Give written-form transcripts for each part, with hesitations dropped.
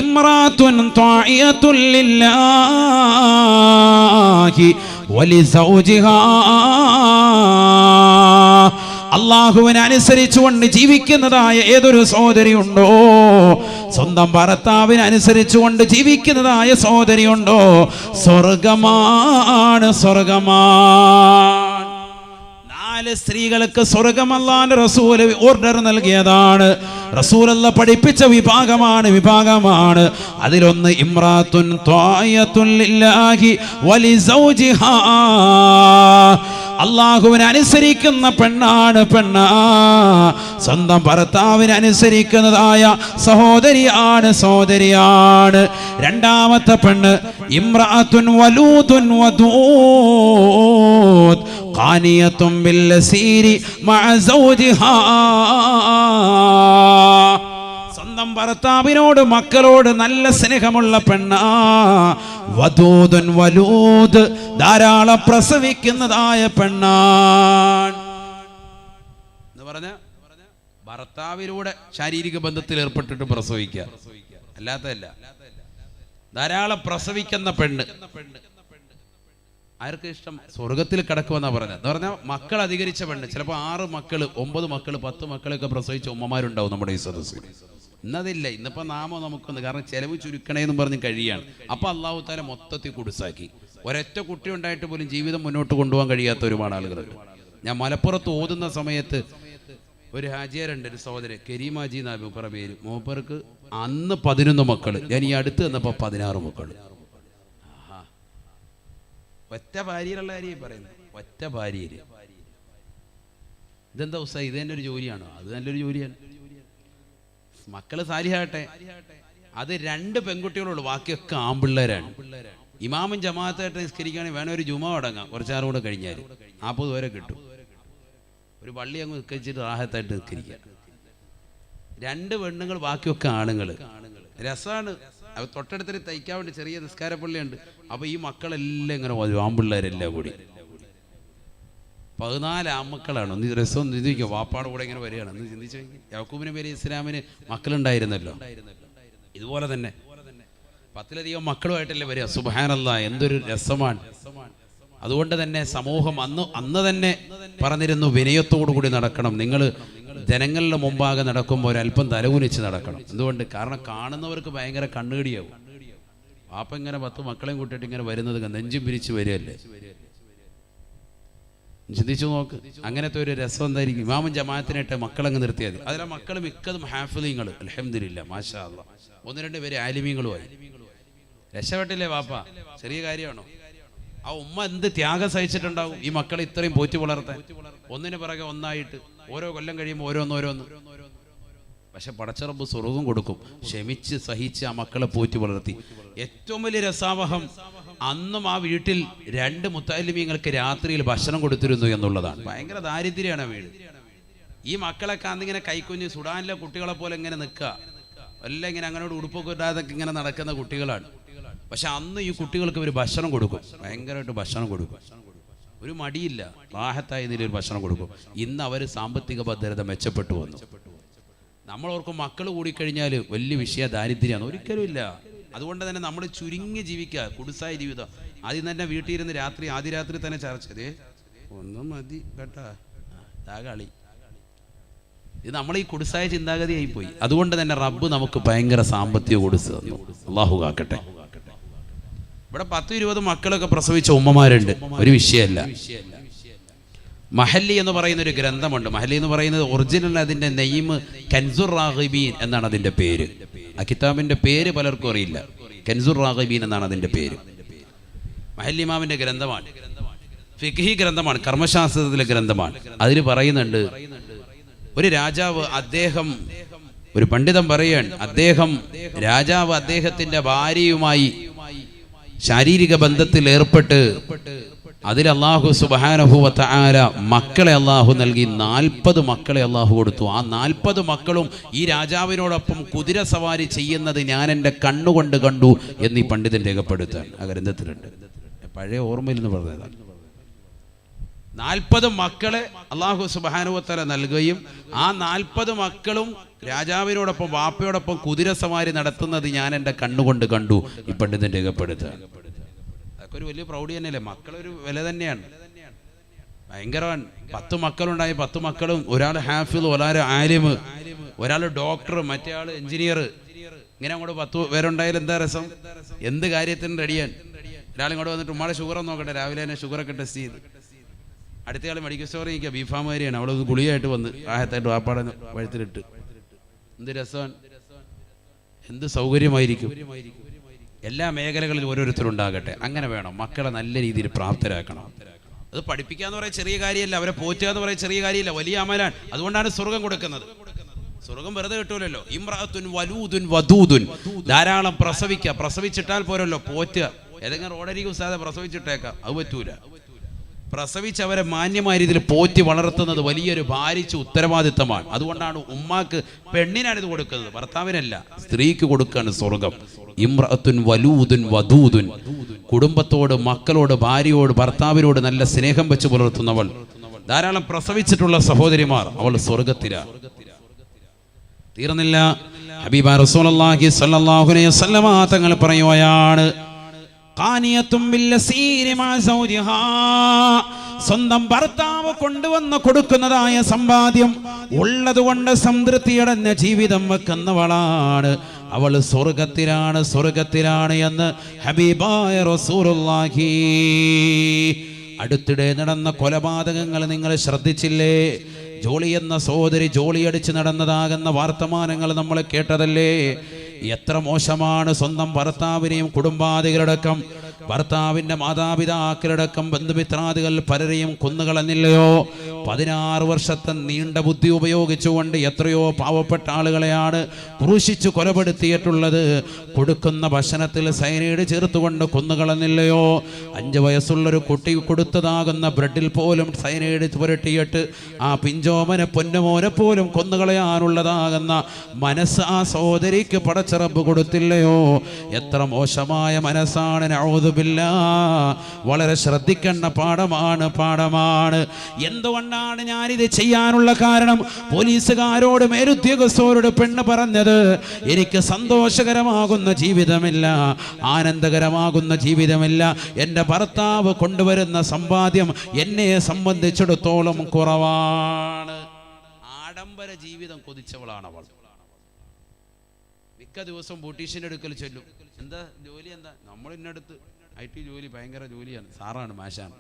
ഇംറാത്തുൻ ത്വാഇയത്തുൽ ലില്ലാഹി വലിസൗജിഹാ. അള്ളാഹുവിനെ അനുസരിച്ചുകൊണ്ട് ജീവിക്കുന്നതായ ഏതൊരു സഹോദരിയുണ്ടോ, സ്വന്തം ഭർത്താവിനെ അനുസരിച്ചുകൊണ്ട് ജീവിക്കുന്നതായ സഹോദരിയുണ്ടോ, സ്വർഗമാണ്, സ്വർഗമാണ്. 4 സ്ത്രീകൾക്ക് സ്വർഗം അല്ലാഹുവിന്റെ റസൂൽ ഓർഡർ നൽകിയതാണ്. റസൂലല്ലാഹ് പഠിപ്പിച്ച വിഭാഗമാണ്. അതിലൊന്ന് ഇംറാത്തുൻ ത്വാഇയത്തുൻ ലില്ലാഹി വലിസൗജിഹാ. അള്ളാഹുവിനെ അനുസരിക്കുന്ന പെണ്ണാണ്, സ്വന്തം ഭർത്താവിനെ അനുസരിക്കുന്നതായ സഹോദരിയാണ്. രണ്ടാമത്തെ പെണ്ണ് ഇംറഅത്തുൻ വലൂദുൻ വദൂദ് ഖാനിയത്തുൻ ബില്ലസീരി മഅ സൗജിഹാ. സ്വന്തം ഭർത്താവിനോട് മക്കളോട് നല്ല സ്നേഹമുള്ള പെണ്ണാ. വദൂദുൻ വലൂദ് ധാരാളം പ്രസവിക്കുന്നതായ പെണ്ണാണ് എന്ന് പറഞ്ഞ ഭർത്താവിലൂടെ ശാരീരിക ബന്ധത്തിൽ ഏർപ്പെട്ടിട്ട് പ്രസവിക്കുക, അല്ലാത്തല്ല. ധാരാളം പ്രസവിക്കുന്ന പെണ്ണ് ആർക്ക് ഇഷ്ടം? സ്വർഗത്തിൽ കിടക്കുമെന്നാ പറഞ്ഞത്. എന്ന് പറഞ്ഞാൽ മക്കൾ അധികരിച്ച പെണ്ണ്. ചിലപ്പോൾ 6 മക്കള് 9 മക്കള് 10 മക്കളൊക്കെ പ്രസവിച്ച ഉമ്മമാരുണ്ടാവും നമ്മുടെ ഈ സദസ്സിൽ. ഇന്നതില്ല. ഇന്നിപ്പോൾ നാമോ നമുക്കൊന്ന്, കാരണം ചെലവ് ചുരുക്കണേന്നും പറഞ്ഞ് കഴിയാണ്. അപ്പോൾ അള്ളാഹു തആല മൊത്തത്തിൽ കുടുസാക്കി. ഒരൊറ്റ കുട്ടി ഉണ്ടായിട്ട് പോലും ജീവിതം മുന്നോട്ട് കൊണ്ടുപോകാൻ കഴിയാത്ത ഒരുപാട് ആളുകളുണ്ട്. ഞാൻ മലപ്പുറത്ത് ഓതുന്ന സമയത്ത് ഒരു ഹാജിയാരുണ്ട്, ഒരു സഹോദരൻ കരീമാജി എന്നാണ് മൂപ്പറ പേര്. മൂപ്പർക്ക് അന്ന് 11 മക്കള്. ഞാൻ ഈ അടുത്ത് വന്നപ്പോൾ 16 മക്കള്. ഒറ്റ ഭാര്യയിലുള്ള കാര്യം പറയുന്നത്, ഒറ്റ ഭാര്യയില്. ഇതെന്താ ഉസ്താദ്, ഇത് തന്നെ ഒരു ജോലിയാണോ? അത് നല്ലൊരു ജോലിയാണ്. മക്കള് സാലിഹാട്ടെ. അത് 2 പെൺകുട്ടികളുള്ളൂ, ബാക്കിയൊക്കെ ആൺപിള്ളേരാണ്. ഇമാമും ജമാഅത്തായിട്ട് നിസ്കരിക്കുകയാണെങ്കിൽ വേണം ഒരു ജുമാ അടങ്ങാം, കുറച്ചാറും കൂടെ കഴിഞ്ഞാൽ 40 പേരെ കിട്ടും. ഒരു പള്ളി അങ്ങ് നിസ്കരിച്ചിട്ട് റാഹത്തായിട്ട് നിസ്കരിക്കുക. 2 പെണ്ണുങ്ങൾ, ബാക്കിയൊക്കെ ആണുങ്ങൾ. രസമാണ്. അത് തൊട്ടടുത്തൊരു തയ്ക്കാൻ വേണ്ടി ചെറിയ നിസ്കാര പള്ളിയുണ്ട്. അപ്പോൾ ഈ മക്കളെല്ലാം ഇങ്ങനെ ആൺപിള്ളേരെല്ലാം കൂടി 14 ആൺമക്കളാണ്. ഒന്ന് രസം ചിന്തിക്കുക. വാപ്പാടെ കൂടെ ഇങ്ങനെ വരികയാണ്. ഒന്ന് ചിന്തിച്ചു. യാക്കൂബ് നബി അലൈഹി ഇസ്ലാമിന് മക്കളുണ്ടായിരുന്നല്ലോ. ഇതുപോലെ തന്നെ 10ലധികം മക്കളുമായിട്ടല്ലേ വരിക. സുബ്ഹാനല്ലാഹ്, എന്തൊരു രസമാണ്. അതുകൊണ്ട് തന്നെ സമൂഹം അന്ന് തന്നെ പറഞ്ഞിരുന്നു, വിനയത്തോടു കൂടി നടക്കണം. നിങ്ങൾ ജനങ്ങളുടെ മുമ്പാകെ നടക്കുമ്പോൾ ഒരല്പം തലകുനിച്ച് നടക്കണം. എന്തുകൊണ്ട്? കാരണം കാണുന്നവർക്ക് ഭയങ്കര കണ്ണുകടിയാവും. വാപ്പ ഇങ്ങനെ 10 മക്കളെയും കൂട്ടിയിട്ട് ഇങ്ങനെ വരുന്നത് നെഞ്ചും പിരിച്ച് വരികയല്ലേ. ചിന്തിച്ചു നോക്ക്. അങ്ങനത്തെ ഒരു രസം എന്തായിരിക്കും? ഇമാമും ജമാഅത്തിനായിട്ട് മക്കളങ്ങ് നിർത്തിയാൽ മതി. അതിലെ മക്കൾ മിക്കതും ഹാഫിളീങ്ങൾ, അൽഹംദുലില്ലാ, മാഷാ അല്ലാഹ്. 1-2 പേര് ആലിമീങ്ങളുമായി. രക്ഷപ്പെട്ടില്ലേ വാപ്പ? ചെറിയ കാര്യമാണോ? ആ ഉമ്മ എന്ത് ത്യാഗം സഹിച്ചിട്ടുണ്ടാവും ഈ മക്കളെ ഇത്രയും പോറ്റി വളർത്താൻ. ഒന്നിന് പിറകെ ഒന്നായിട്ട് ഓരോ കൊല്ലം കഴിയുമ്പോൾ ഓരോന്ന്. പക്ഷെ പടച്ചറബ് സ്വർഗ്ഗം കൊടുക്കും. ക്ഷമിച്ച് സഹിച്ച് ആ മക്കളെ പോറ്റി വളർത്തി. ഏറ്റവും വലിയ രസാവഹം, അന്നും ആ വീട്ടിൽ 2 മുത്തഅല്ലിമീങ്ങൾക്ക് രാത്രിയിൽ ഭക്ഷണം കൊടുത്തിരുന്നു എന്നുള്ളതാണ്. ഭയങ്കര ദാരിദ്ര്യമാണ് ആ വീട്. ഈ മക്കളൊക്കെ അന്നിങ്ങനെ കൈക്കുഞ്ഞ് സുഡാനിലെ കുട്ടികളെ പോലെ ഇങ്ങനെ നിൽക്കുക, എല്ലാം ഇങ്ങനെ അങ്ങനോട് ഉടുപ്പൊക്കെ ഇടാതൊക്കെ ഇങ്ങനെ നടക്കുന്ന കുട്ടികളാണ്. പക്ഷെ അന്ന് ഈ കുട്ടികൾക്ക് ഇവർ ഭക്ഷണം കൊടുക്കും, ഭയങ്കരമായിട്ട് ഭക്ഷണം കൊടുക്കും. ഒരു മടിയില്ല, റാഹത്തായ നിലയിൽ ഭക്ഷണം കൊടുക്കും. ഇന്ന് അവർ സാമ്പത്തിക ഭദ്രത മെച്ചപ്പെട്ടു വന്നു. നമ്മളോർക്കും മക്കൾ കൂടിക്കഴിഞ്ഞാൽ വലിയ വിഷയ ദാരിദ്ര്യമാണ്. ഒരിക്കലും ഇല്ല. അതുകൊണ്ട് തന്നെ നമ്മൾ ചുരുങ്ങി ജീവിക്കുക, കുടുസായ ജീവിതം. ആദ്യം തന്നെ വീട്ടിൽ ഇരുന്ന് ആദ്യ രാത്രി തന്നെ ചർച്ച ചെയ്തേ ഒന്നും മതി കേട്ടാ, കളി. ഇത് നമ്മൾ ഈ കുടുസായ ചിന്താഗതിയായിപ്പോയി. അതുകൊണ്ട് തന്നെ റബ്ബ് നമുക്ക് ഭയങ്കര സാമ്പത്തിക കൊടുസ് തന്നു. അള്ളാഹു കാക്കട്ടെ. ഇവിടെ 10-20 മക്കളൊക്കെ പ്രസവിച്ച ഉമ്മമാരുണ്ട്, ഒരു വിഷയമല്ല. മഹല്ലി എന്ന് പറയുന്ന ഒരു ഗ്രന്ഥമുണ്ട്. മഹല്ലി എന്ന് പറയുന്നത് ഒറിജിനൽ, അതിന്റെ നെയ്മ് കൻസുർ റാഗിബീൻ എന്നാണ് അതിന്റെ പേര്. ആ കിതാബിന്റെ പേര് പലർക്കും അറിയില്ല. കൻസുർ റാഗിബീൻ എന്നാണ് അതിന്റെ പേര്. മഹല്ലി ഇമാമിന്റെ ഗ്രന്ഥമാണ്, ഫിഖ്ഹി ഗ്രന്ഥമാണ്, കർമ്മശാസ്ത്രത്തിലെ ഗ്രന്ഥമാണ്. അതിൽ പറയുന്നുണ്ട്, ഒരു രാജാവ്, ഒരു പണ്ഡിതൻ പറയാണ്, രാജാവ് അദ്ദേഹത്തിന്റെ ഭാര്യയുമായി ശാരീരിക ബന്ധത്തിൽ ഏർപ്പെട്ട് അതിൽ അല്ലാഹു സുബ്ഹാനഹു വ തആല മക്കളെ അല്ലാഹു നൽകി. 40 മക്കളെ അല്ലാഹു കൊടുത്തു. ആ 40 മക്കളും ഈ രാജാവിനോടൊപ്പം കുതിര സവാരി ചെയ്യുന്നത് ഞാൻ എൻ്റെ കണ്ണുകൊണ്ട് കണ്ടു എന്നീ പണ്ഡിതൻ രേഖപ്പെടുത്താൻ ആ ഗ്രന്ഥത്തിലുണ്ട്. പഴയ ഓർമ്മയിൽ നിന്ന് പറഞ്ഞതാണ്. 40 മക്കളെ അല്ലാഹു സുബ്ഹാനഹു വ തആല നൽകുകയും ആ 40 മക്കളും രാജാവിനോടൊപ്പം വാപ്പയോടൊപ്പം കുതിരസവാരി നടത്തുന്നത് ഞാൻ എൻ്റെ കണ്ണുകൊണ്ട് കണ്ടു. ഈ പണ്ഡിതൻ രേഖപ്പെടുത്തുക. അതൊക്കെ ഒരു വലിയ പ്രൗഢി തന്നെയല്ലേ? മക്കളൊരു വില തന്നെയാണ്, ഭയങ്കരമാണ്. 10 മക്കളുണ്ടായി, 10 മക്കളും ഒരാൾ ഹാഫിള്, ഒരാൾ ആലിമ്, ഒരാൾ ഡോക്ടർ, മറ്റേ ആൾ എഞ്ചിനീയർ, ഇങ്ങനെ അങ്ങോട്ട് 10 പേരുണ്ടായാലും എന്താ രസം? എന്ത് കാര്യത്തിനും റെഡിയാൻ. ഒരാളിങ്ങോട്ട് വന്നിട്ട് ഉമ്മാടെ ഷുഗർ നോക്കട്ടെ, രാവിലെ തന്നെ ഷുഗറൊക്കെ ടെസ്റ്റ് ചെയ്ത്. അടുത്തയാൾ മെഡിക്കൽ സ്റ്റോറിൽ നിൽക്കുക, ബീഫാമുകാരിയാണ്, അവളൊന്ന് ഗുളിയായിട്ട് വന്ന് ആഹത്തായിട്ട് വാപ്പാടെ വഴുത്തിലിട്ട്. എന്ത് രസമാണ്, എന്ത് സൗകര്യമായിരിക്കും. എല്ലാ മേഖലകളിലും ഓരോരുത്തരുണ്ടാകട്ടെ. അങ്ങനെ വേണം. മക്കളെ നല്ല രീതിയിൽ പ്രാപ്തരാക്കണം. അത് പഠിപ്പിക്കാന്ന് പറയാൻ ചെറിയ കാര്യമല്ല, അവരെ പോറ്റുക എന്ന് പറയാൻ ചെറിയ കാര്യമല്ല, വലിയ അമലാണ്. അതുകൊണ്ടാണ് സ്വർഗം കൊടുക്കുന്നത്. സ്വർഗം വെറുതെ കിട്ടൂലല്ലോ. ഇംറഅത്തുൻ വലൂദുൻ വദൂദുൻ, ധാരാളം പ്രസവിക്കുക. പ്രസവിച്ചിട്ടാൽ പോരല്ലോ, പോറ്റുക. ഏതെങ്കിലും റോഡരികെ ഉസ്താദെ പ്രസവിച്ചിട്ടേക്കാം, അത് പറ്റൂല. പ്രസവിച്ച് അവരെ മാന്യമായ രീതിയിൽ പോറ്റി വളർത്തുന്നത് വലിയൊരു ഭാരിച്ച ഉത്തരവാദിത്തമാണ്. അതുകൊണ്ടാണ് ഉമ്മാക്ക്, പെണ്ണിനാണ് ഇത് കൊടുക്കുന്നത്, ഭർത്താവിനല്ല, സ്ത്രീക്ക് കൊടുക്കുകയാണ് സ്വർഗം. ഇംറഅത്തുൻ വലൂദുൻ വദൂദുൻ, കുടുംബത്തോട്, മക്കളോട്, ഭാര്യയോട്, ഭർത്താവിനോട് നല്ല സ്നേഹം വെച്ച് പുലർത്തുന്നവൾ, ധാരാളം പ്രസവിച്ചിട്ടുള്ള സഹോദരിമാർ, അവൾ സ്വർഗത്തിലാണ്. തീർന്നില്ല. ഹബീബ റസൂലുള്ളാഹി സ്വല്ലല്ലാഹു അലൈഹി വസല്ലമ തങ്ങൾ പറയുകയാണ്, ഖാനിയത്തും ബില്ലസീരി മാ സൗജിഹാ, സ്വന്തം ഭർത്താവ് കൊണ്ടുവന്ന് കൊടുക്കുന്നതായ സമ്പാദ്യം ഉള്ളതുകൊണ്ട് സംതൃപ്തിയടഞ്ഞ ജീവിതം വെക്കുന്നവളാണ്, അവൾ സ്വർഗത്തിലാണ്, സ്വർഗത്തിലാണ് എന്ന് ഹബീബായ റസൂലുള്ളാഹി. അടുത്തിടെ നടന്ന കൊലപാതകങ്ങൾ നിങ്ങൾ ശ്രദ്ധിച്ചില്ലേ? ജോളി എന്ന സഹോദരി ജോളി അടിച്ച് നടന്നതാകുന്ന വർത്തമാനങ്ങൾ നമ്മൾ കേട്ടതല്ലേ? എത്ര മോശമാണ്. സ്വന്തം ഭർത്താവിനെയും കുടുംബാദികളടക്കം, ഭർത്താവിൻ്റെ മാതാപിതാക്കളടക്കം, ബന്ധുമിത്രാദികൾ പലരെയും കൊന്നുകളഞ്ഞില്ലയോ? 16 വർഷത്തെ നീണ്ട ബുദ്ധി ഉപയോഗിച്ചുകൊണ്ട് എത്രയോ പാവപ്പെട്ട ആളുകളെയാണ് ക്രൂശിച്ചു കൊലപ്പെടുത്തിയിട്ടുള്ളത്. കൊടുക്കുന്ന ഭക്ഷണത്തിൽ സയനൈഡ് ചേർത്തുകൊണ്ട് കൊന്നുകളഞ്ഞില്ലയോ? 5 വയസ്സുള്ളൊരു കുട്ടി കൊടുത്തതാകുന്ന ബ്രെഡിൽ പോലും സയനൈഡ് പുരട്ടിയിട്ട് ആ പിഞ്ചോമനെ, പൊന്നുമോനെ പോലും കൊന്നുകളയാനുള്ളതാകുന്ന മനസ്സ് ആ സഹോദരിക്ക് പടച്ചിറപ്പ് കൊടുത്തില്ലയോ? എത്ര മോശമായ മനസ്സാണ്. നഊദുബില്ലാ. വളരെ ശ്രദ്ധിക്കേണ്ട പാഠമാണ്. എന്തുകൊണ്ടാണ് ഞാനിത് ചെയ്യാനുള്ള കാരണം? പോലീസുകാരോട്, മേലുദ്യോഗസ്ഥരോട് പെണ്ണ് പറഞ്ഞത്, എനിക്ക് സന്തോഷകരമാകുന്ന ജീവിതമില്ല, ആനന്ദകരമാകുന്ന ജീവിതമില്ല, എൻ്റെ ഭർത്താവ് കൊണ്ടുവരുന്ന സമ്പാദ്യം എന്നെ സംബന്ധിച്ചിടത്തോളം കുറവാണ്. ആഡംബര ജീവിതം കൊതിച്ചവളാണ് അവൾ. മിക്ക ദിവസവും ബ്യൂട്ടീഷ്യൻ്റെ അടുക്കൽ ചെല്ലും. എന്താ ജോലി? എന്താ? നമ്മൾ ഇന്നടുത്ത് IT ജോലി, ഭയങ്കര ജോലിയാണ്, സാറാണ്, മാഷാണ്.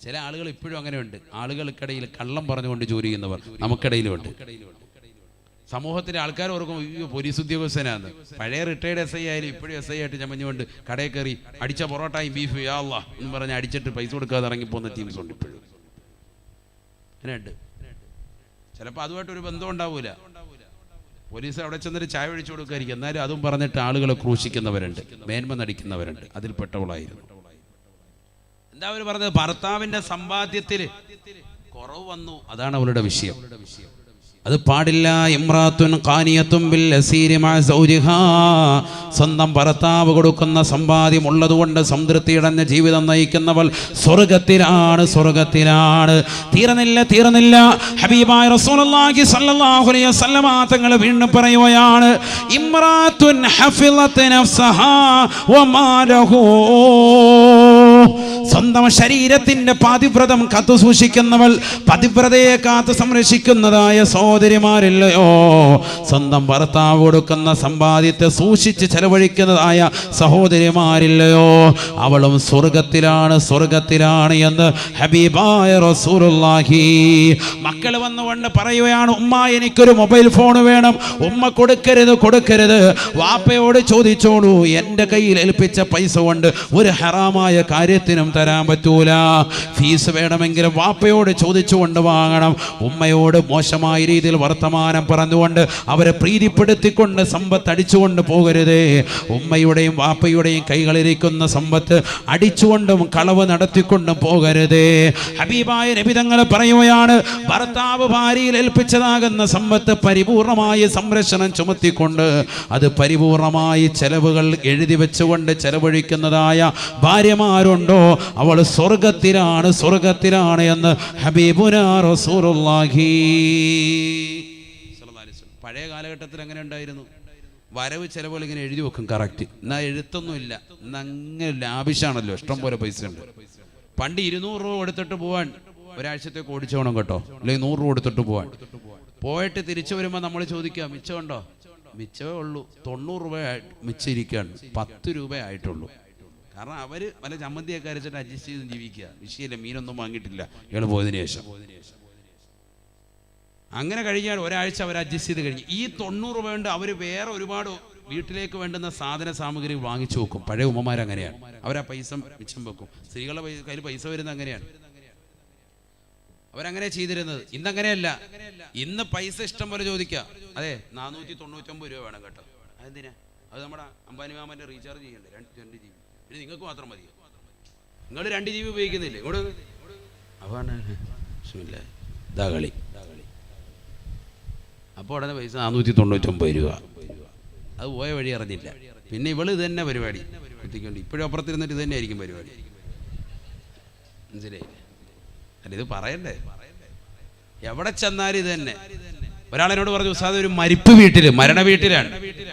ചില ആളുകൾ ഇപ്പോഴും അങ്ങനെയുണ്ട്. ആളുകൾക്കിടയിൽ കള്ളം പറഞ്ഞുകൊണ്ട് ജോലി ചെയ്യുന്നവർ നമുക്കിടയിലുണ്ട്. സമൂഹത്തിലെ ആൾക്കാർ ഓർക്കും, പോലീസ് ഉദ്യോഗസ്ഥനാണ്. പഴയ റിട്ടയർഡ് SI ആയാലും ഇപ്പോഴും SI ആയിട്ട് ചമഞ്ഞുകൊണ്ട് കടയിൽ കയറി അടിച്ച പൊറോട്ടയും ബീഫ് യാ അല്ലാ എന്ന് പറഞ്ഞ് അടിച്ചിട്ട് പൈസ കൊടുക്കാതെ ഇറങ്ങിപ്പോകുന്ന ടീംസ് ഉണ്ട് ഇപ്പോഴും. അങ്ങനെയുണ്ട്. ചിലപ്പോൾ അതുമായിട്ടൊരു ബന്ധം ഉണ്ടാവൂല. പോലീസ് അവിടെ ചെന്നൊരു ചായ ഒഴിച്ചു കൊടുക്കായിരിക്കും, എന്നാലും അതും പറഞ്ഞിട്ട് ആളുകളെ ക്രൂശിക്കുന്നവരുണ്ട്, മേന്മ നടിക്കുന്നവരുണ്ട്. അതിൽപ്പെട്ടവളായിരുന്നു. എന്താ അവർ പറഞ്ഞത്? ഭർത്താവിന്റെ സമ്പാദ്യത്തിൽ കുറവ് വന്നു, അതാണ് അവളുടെ വിഷയം. അത് പാടില്ല. ഇംറാത്തുൻ ഖാനിയത്തുൻ ബിൽ അസീരി മഅ സൗജിഹാ, സ്വന്തം ഭർത്താവ് കൊടുക്കുന്ന സമ്പാദ്യം ഉള്ളതുകൊണ്ട് സംതൃപ്തിയടഞ്ഞ ജീവിതം നയിക്കുന്നവൾ സ്വർഗത്തിലാണ്, സ്വർഗത്തിലാണ്. തീർന്നില്ല. ഹബീബായ റസൂലുള്ളാഹി സ്വല്ലല്ലാഹു അലൈഹി വസല്ലമ തങ്ങൾ വീണ്ടും പറയുകയാണ്, ഇംറാത്തുൻ ഹഫിളത് നഫ്സഹാ വമാലഹു, സ്വന്തം ശരീരത്തിന്റെ പാതിവ്രതം കാത്തു സൂക്ഷിക്കുന്നവൾ, പതിവ്രതയെ കാത്തു സംരക്ഷിക്കുന്നതായ സഹോദരിമാരില്ലയോ? സ്വന്തം ഭർത്താവ് കൊടുക്കുന്ന സമ്പാദ്യത്തെ സൂക്ഷിച്ച് ചെലവഴിക്കുന്നതായ സഹോദരിമാരില്ലയോ? അവളും സ്വർഗത്തിലാണ്, സ്വർഗത്തിലാണ് എന്ന് ഹബീബായ റസൂലുള്ളാഹി. മക്കൾ വന്നുകൊണ്ട് പറയുകയാണ്, ഉമ്മ എനിക്കൊരു മൊബൈൽ ഫോൺ വേണം. ഉമ്മ കൊടുക്കരുത്. വാപ്പയോട് ചോദിച്ചോളൂ, എൻ്റെ കയ്യിൽ ഏൽപ്പിച്ച പൈസ കൊണ്ട് ഒരു ഹറാമായ കാര്യത്തിനും തരാൻ പറ്റൂല. ഫീസ് വേണമെങ്കിലും വാപ്പയോട് ചോദിച്ചുകൊണ്ട് വാങ്ങണം. ഉമ്മയോട് മോശമായ രീതിയിൽ രീതിയിൽ വർത്തമാനം പറഞ്ഞുകൊണ്ട് അവരെ പ്രീതിപ്പെടുത്തിക്കൊണ്ട് സമ്പത്ത് അടിച്ചുകൊണ്ട് പോകരുതേ. ഉമ്മയുടെയും വാപ്പയുടെയും കൈകളിരിക്കുന്ന സമ്പത്ത് അടിച്ചുകൊണ്ടും കളവ് നടത്തിക്കൊണ്ടും പോകരുതേ. ഹബീബായ നബി തങ്ങൾ പറയുകയാണ്, ഭർത്താവ് ഭാര്യയിൽ ഏൽപ്പിച്ചതാകുന്ന സമ്പത്ത് പരിപൂർണമായി സംരക്ഷണം ചുമത്തിക്കൊണ്ട് അത് പരിപൂർണമായി ചെലവുകൾ എഴുതി വെച്ചുകൊണ്ട് ചെലവഴിക്കുന്നതായ ഭാര്യമാരുണ്ടോ അവൾ സ്വർഗത്തിലാണ് എന്ന് ഹബീബുനാ റസൂലുള്ളാഹി. പഴയ കാലഘട്ടത്തിൽ അങ്ങനെ ഉണ്ടായിരുന്നു. വരവ് ചെലവുകൾ ഇങ്ങനെ എഴുതി വെക്കും കറക്റ്റ്. എന്നാൽ എഴുത്തൊന്നുമില്ല, അങ്ങനെ ലാഭിഷാണല്ലോ, ഇഷ്ടം പോലെ പൈസ ഉണ്ട്. പണ്ട് 200 രൂപ എടുത്തിട്ട് പോവാൻ ഒരാഴ്ചത്തേക്ക് ഓടിച്ചോണം കേട്ടോ, അല്ലെങ്കിൽ 100 രൂപ എടുത്തിട്ട് പോവാൻ. പോയിട്ട് തിരിച്ചു വരുമ്പോൾ നമ്മൾ ചോദിക്കുക മിച്ചമുണ്ടോ? മിച്ചമേ ഉള്ളൂ, 90 രൂപ മിച്ചിരിക്കുകയാണ്, 10 രൂപ ആയിട്ടുള്ളൂ. കാരണം അവർ പല ചമ്മന്തിയൊക്കെ അരച്ചിട്ട് അഡ്ജസ്റ്റ് ചെയ്ത് ജീവിക്കുക. വിഷയമില്ല, മീനൊന്നും വാങ്ങിയിട്ടില്ല ഇയാൾ പോയതിനു ശേഷം. അങ്ങനെ കഴിഞ്ഞാൽ ഒരാഴ്ച അവർ അഡ്ജസ്റ്റ് ചെയ്ത് കഴിഞ്ഞ് ഈ 90 രൂപ കൊണ്ട് അവർ വേറെ ഒരുപാട് വീട്ടിലേക്ക് വേണ്ടുന്ന സാധന സാമഗ്രി വാങ്ങിച്ചു വെക്കും. പഴയ ഉമ്മമാരങ്ങനെയാണ്, അവരാ പൈസ മിച്ചം വെക്കും. സ്ത്രീകളുടെ കയ്യിൽ പൈസ വരുന്നത് അങ്ങനെയാണ്, അവരങ്ങനെ ചെയ്തിരുന്നത്. ഇന്നങ്ങനെയല്ല. ഇന്ന് പൈസ ഇഷ്ടം പോലെ ചോദിക്കുക. അതെ, 499 രൂപ വേണം കേട്ടോ. അതെന്തിനാ? അത് നമ്മുടെ അംബാനി മാമന്റെ റീചാർജ് ചെയ്യണ്ടേ, 2 GB. പിന്നെ നിങ്ങൾക്ക് മാത്രം മതിയോ? നിങ്ങൾ 2 GB ഉപയോഗിക്കുന്നില്ലേ? ഇതാ കളി. അപ്പോൾ ഉടനെ പൈസ 499 രൂപ. അത് പോയ വഴി അറിഞ്ഞില്ല. പിന്നെ ഇവള് ഇത് തന്നെ പരിപാടി എത്തിക്കൊണ്ട് ഇപ്പോഴും അപ്പുറത്തിരുന്നിട്ട് ഇത് തന്നെ ആയിരിക്കും പരിപാടി. മനസ്സിലായി? അല്ല, ഇത് പറയണ്ടേ? എവിടെ ചെന്നാലും ഇത് തന്നെ. ഒരാളെന്നോട് പറഞ്ഞു, ഉസ്താദ് ഒരു മരിപ്പ് വീട്ടില്, മരണ വീട്ടിലാണ്,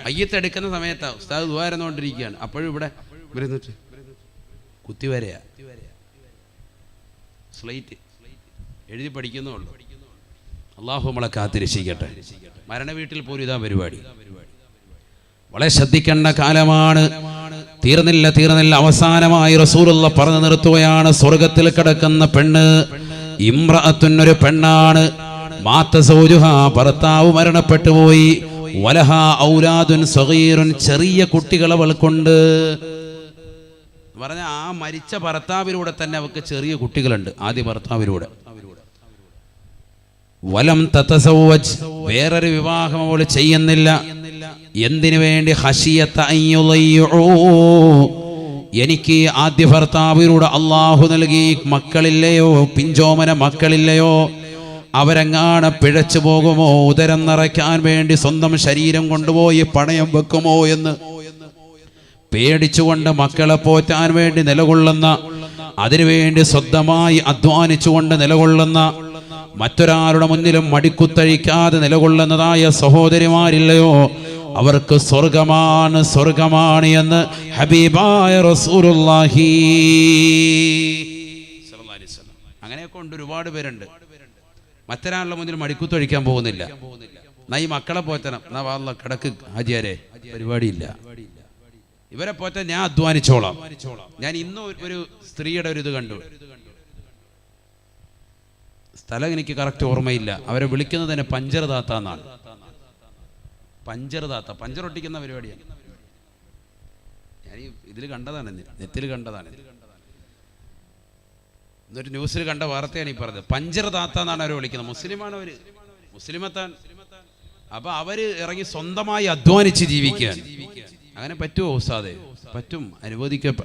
മയ്യത്തെടുക്കുന്ന സമയത്താണ് ഉസ്താദ് ദുആ ഇരുന്നുകൊണ്ടിരിക്കുകയാണ്. അപ്പോഴും ഇവിടെ വരുന്നിട്ട് കുത്തിവരയാ, സ്ലൈറ്റ് എഴുതി പഠിക്കുന്നുള്ളൂ. അള്ളാഹു നമ്മളെ കാത്തിരക്ഷിക്കട്ടെ. മരണ വീട്ടിൽ പോലും ഇതാ പരിപാടി. വളരെ ശ്രദ്ധിക്കേണ്ട കാലമാണ്. തീർന്നില്ല. അവസാനമായി റസൂലുള്ള പറഞ്ഞു നിർത്തുകയാണ്, സ്വർഗത്തിൽ കിടക്കുന്ന പെണ്ണ് ഇംറഅത്തുൻ, ഒരു പെണ്ണാണ്. മാത സൗജുഹാ, ഭർത്താവ് മരണപ്പെട്ടു പോയി. വലഹാ ഔലാദുൻ സഗീറുൻ, ചെറിയ കുട്ടികൾ അവൾക്കുണ്ട്. പറഞ്ഞ ആ മരിച്ച ഭർത്താവിലൂടെ തന്നെ അവൾക്ക് ചെറിയ കുട്ടികളുണ്ട്. ആദ്യ ഭർത്താവിലൂടെ. വലം തതസവ്വജ്, വേറൊരു വിവാഹം അവൾ ചെയ്യുന്നില്ല. എന്തിനു വേണ്ടി? ഖശിയത അയ്യുളയ്യു, എനിക്ക് ആദ്യ ഭർത്താവിലൂടെ അള്ളാഹു നൽകി മക്കളില്ലയോ, പിഞ്ചോമന മക്കളില്ലയോ, അവരെങ്ങാണ് പിഴച്ചു പോകുമോ, ഉദരം നിറയ്ക്കാൻ വേണ്ടി സ്വന്തം ശരീരം കൊണ്ടുപോയി പണയം വെക്കുമോ എന്ന് പേടിച്ചുകൊണ്ട് മക്കളെ പോറ്റാൻ വേണ്ടി നിലകൊള്ളുന്ന, അതിനുവേണ്ടി സ്വന്തമായി അധ്വാനിച്ചുകൊണ്ട് നിലകൊള്ളുന്ന, മറ്റൊരാളുടെ മുന്നിലും മടിക്കുത്തഴിക്കാതെ നിലകൊള്ളുന്നതായ സഹോദരിമാരില്ലയോ, അവർക്ക് സ്വർഗമാണ് എന്ന് ഹബീബായ റസൂലുള്ളാഹി. അങ്ങനെയൊക്കെ ഉണ്ട്, ഒരുപാട് പേരുണ്ട്. മറ്റൊരാളുടെ മുന്നിൽ മടിക്കുത്തഴിക്കാൻ പോകുന്നില്ല. എന്നാ ഈ മക്കളെ പോറ്റണം, എന്നാ വാള്ള കിടക്ക് ഹാജിയാരെ, പരിപാടിയില്ല. ഇവരെ പോറ്റാൻ ഞാൻ അധ്വാനിച്ചോളാം. ഞാൻ ഇന്നും ഒരു സ്ത്രീയുടെ ഒരു ഇത് കണ്ടു. സ്ഥലം എനിക്ക് കറക്റ്റ് ഓർമ്മയില്ല. അവരെ വിളിക്കുന്നത് തന്നെ പഞ്ചർ താത്ത എന്നാണ്. പഞ്ചർ താത്ത, പഞ്ചർ ഒട്ടിക്കുന്ന പരിപാടിയാണ്. ഞാൻ ഇതിൽ കണ്ടതാണ്, നെറ്റിൽ കണ്ടതാണ്. എന്നൊരു ന്യൂസിൽ കണ്ട വാർത്തയാണ് ഈ പറഞ്ഞത്. പഞ്ചർ താത്ത എന്നാണ് അവരെ വിളിക്കുന്നത്. മുസ്ലിമാണ് അവര്, മുസ്ലിമത്താൻ. അപ്പൊ അവര് ഇറങ്ങി സ്വന്തമായി അധ്വാനിച്ച് ജീവിക്കുകയാണ്. അങ്ങനെ പറ്റുമോ ഉസ്താദേ? പറ്റും,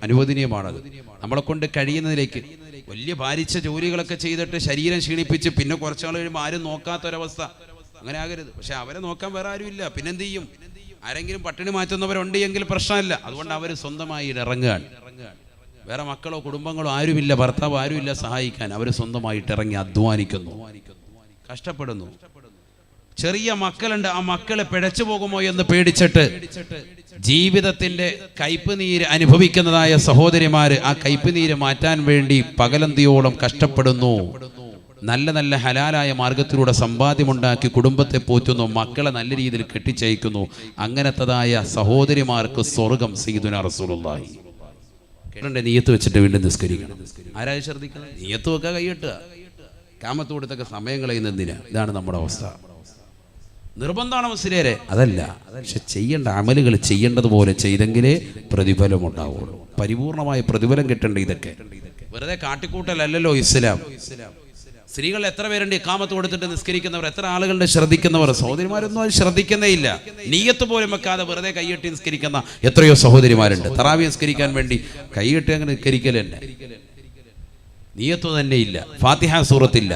അനുവദനീയമാണത്. നമ്മളെ കൊണ്ട് കഴിയുന്നതിലേക്ക്. വലിയ ഭാരിച്ച ജോലികളൊക്കെ ചെയ്തിട്ട് ശരീരം ക്ഷീണിപ്പിച്ച് പിന്നെ കുറച്ചാൾ കഴിയുമ്പോൾ ആരും നോക്കാത്തൊരവസ്ഥ, അങ്ങനെ ആകരുത്. പക്ഷെ അവരെ നോക്കാൻ വേറെ ആരും ഇല്ല, പിന്നെന്ത് ചെയ്യും? ആരെങ്കിലും പട്ടിണി മാറ്റുന്നവരുണ്ട് എങ്കിൽ പ്രശ്നമല്ല. അതുകൊണ്ട് അവർ സ്വന്തമായി ഇറങ്ങുകയാണ്. വേറെ മക്കളോ കുടുംബങ്ങളോ ആരുമില്ല, ഭർത്താവ് ആരുമില്ല സഹായിക്കാൻ. അവർ സ്വന്തമായിട്ട് ഇറങ്ങി അധ്വാനിക്കുന്നു, കഷ്ടപ്പെടുന്നു. ചെറിയ മക്കളുണ്ട്, ആ മക്കളെ പിഴച്ചു പോകുമോ എന്ന് പേടിച്ചിട്ട് ജീവിതത്തിന്റെ കയ്പ് നീര് അനുഭവിക്കുന്നതായ സഹോദരിമാര് ആ കയ്പ് നീര് മാറ്റാൻ വേണ്ടി പകലന്തിയോളം കഷ്ടപ്പെടുന്നു. നല്ല നല്ല ഹലാലായ മാർഗത്തിലൂടെ സമ്പാദ്യമുണ്ടാക്കി കുടുംബത്തെ പോറ്റുന്നു, മക്കളെ നല്ല രീതിയിൽ കെട്ടിച്ചയക്കുന്നു. അങ്ങനത്തതായ സഹോദരിമാർക്ക് സ്വർഗം സയ്യിദുനാ റസൂലുള്ളാഹി. കേട്ടേ, നിയ്യത്ത് വെച്ചിട്ട് വീണ്ടും നിസ്കരിക്കണം. ആരായി ശ്രദ്ധിക്കണം? നിയ്യത്ത് വെക്കുക, കൈയ്യട്ടുക. കാമത്ത് കൊടുത്തൊക്കെ സമയം കളയുന്നതിനാ. ഇതാണ് നമ്മുടെ അവസ്ഥ. നിർബന്ധമാണ് മുസ്ലിയരെ, അതല്ല. പക്ഷെ ചെയ്യേണ്ട അമലുകൾ ചെയ്യേണ്ടതുപോലെ ചെയ്തെങ്കിലേ പ്രതിഫലം ഉണ്ടാവുള്ളൂ. പരിപൂർണമായ പ്രതിഫലം കിട്ടേണ്ട ഇതൊക്കെ വെറുതെ കാട്ടിക്കൂട്ടലല്ലോ ഇസ്ലാം. സ്ത്രീകൾ എത്ര പേരുണ്ട് ഇഖാമത്ത് കൊടുത്തിട്ട് നിസ്കരിക്കുന്നവർ, എത്ര ആളുകളുടെ ശ്രദ്ധിക്കുന്നവർ? സഹോദരിമാരൊന്നും അത് ശ്രദ്ധിക്കുന്നേ ഇല്ല. നിയ്യത്ത് പോലും വെക്കാതെ വെറുതെ കൈയ്യട്ടി നിസ്കരിക്കുന്ന എത്രയോ സഹോദരിമാരുണ്ട്. തറാവി നിസ്കരിക്കാൻ വേണ്ടി കൈയ്യട്ടി അങ്ങനെ നിസ്കരിക്കൽ തന്നെ, നിയ്യത്ത് തന്നെ ഇല്ല, ഫാത്തിഹ സൂറത്തില്ല.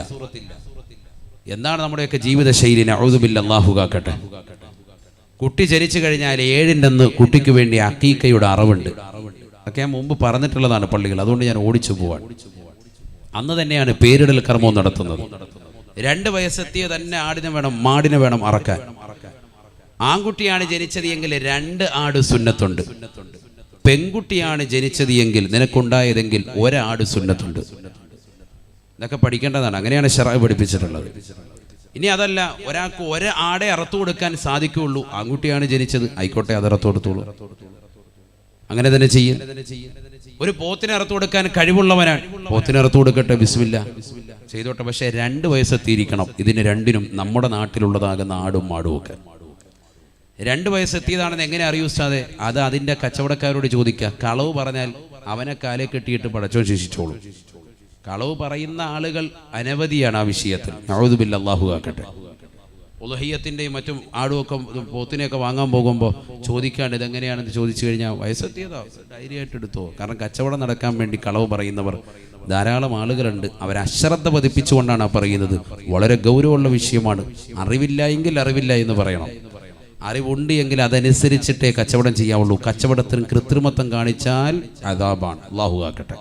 എന്താണ് നമ്മുടെയൊക്കെ ജീവിത ശൈലി? നഊദു ബില്ലാഹി, അല്ലാഹു കാക്കട്ടെ. കുട്ടി ജനിച്ചു കഴിഞ്ഞാൽ 7-ന്റെ അന്ന് കുട്ടിക്ക് വേണ്ടി അക്കീക്കയുടെ അറവുണ്ട്. അതൊക്കെ ഞാൻ മുമ്പ് പറഞ്ഞിട്ടുള്ളതാണ് പള്ളികൾ, അതുകൊണ്ട് ഞാൻ ഓടിച്ചു പോവാൻ. അന്ന് തന്നെയാണ് പേരിടൽ കർമ്മവും നടത്തുന്നത്. 2 വയസ്സെത്തിയ തന്നെ ആടിനെ വേണം, മാടിനെ വേണം അറക്കാൻ. ആൺകുട്ടിയാണ് ജനിച്ചത് എങ്കിൽ 2 ആട് സുന്നത്തുണ്ട്. പെൺകുട്ടിയാണ് ജനിച്ചത് എങ്കിൽ, നിനക്കുണ്ടായതെങ്കിൽ 1 ആട് സുന്നത്തുണ്ട്. ഇതൊക്കെ പഠിക്കേണ്ടതാണ്. അങ്ങനെയാണ് ശറഅ് പഠിപ്പിച്ചിട്ടുള്ളത്. ഇനി അതല്ല, ഒരാൾക്ക് 1 ആടെ അറുത്തു കൊടുക്കാൻ സാധിക്കുകയുള്ളൂ, ആൺകുട്ടിയാണ് ജനിച്ചത്, ആയിക്കോട്ടെ, അത് അറുത്തു കൊടുത്തോളൂ, അങ്ങനെ തന്നെ ചെയ്യും. ഒരു പോത്തിനെ അറുത്തു കൊടുക്കാൻ കഴിവുള്ളവനാണ്, പോത്തിനെ അറുത്തു കൊടുക്കട്ടെ, ബിസ്മില്ല ചെയ്തോട്ടെ. പക്ഷേ 2 വയസ്സെത്തിയിരിക്കണം. ഇതിന് രണ്ടിനും നമ്മുടെ നാട്ടിലുള്ളതാകുന്ന ആടും മാടും ഒക്കെ 2 വയസ്സെത്തിയതാണെന്ന് എങ്ങനെ അറിയൂ ഉസ്താദേ? അത് അതിൻ്റെ കച്ചവടക്കാരോട് ചോദിക്കുക. കളവ് പറഞ്ഞാൽ അവനെ കാലേ കെട്ടിയിട്ട് പടച്ചോൻ ശിക്ഷിച്ചോളൂ. കളവ് പറയുന്ന ആളുകൾ അനവധിയാണ് ആ വിഷയത്തിൽ. നഊദു ബില്ലാഹി, അല്ലാഹു കാക്കട്ടെ. ഉളുഹിയ്യത്തിൻ്റെയും മറ്റും ആടുമൊക്കെ പോത്തിനെയൊക്കെ വാങ്ങാൻ പോകുമ്പോൾ ചോദിക്കാണ്ട് ഇതെങ്ങനെയാണെന്ന് ചോദിച്ചു കഴിഞ്ഞാൽ വയസ്സെത്തിയതോ ധൈര്യമായിട്ട് എടുത്തോ. കാരണം കച്ചവടം നടക്കാൻ വേണ്ടി കളവ് പറയുന്നവർ ധാരാളം ആളുകളുണ്ട്. അവർ അശ്രദ്ധ പതിപ്പിച്ചുകൊണ്ടാണ് പറയുന്നത്. വളരെ ഗൗരവമുള്ള വിഷയമാണ്. അറിവില്ല എങ്കിൽ അറിവില്ല എന്ന് പറയണം. അറിവുണ്ട് എങ്കിൽ അതനുസരിച്ചിട്ടേ കച്ചവടം ചെയ്യാവുള്ളൂ. കച്ചവടത്തിന് കൃത്രിമത്വം കാണിച്ചാൽ അദാബാണ്. അല്ലാഹു കാക്കട്ടെ.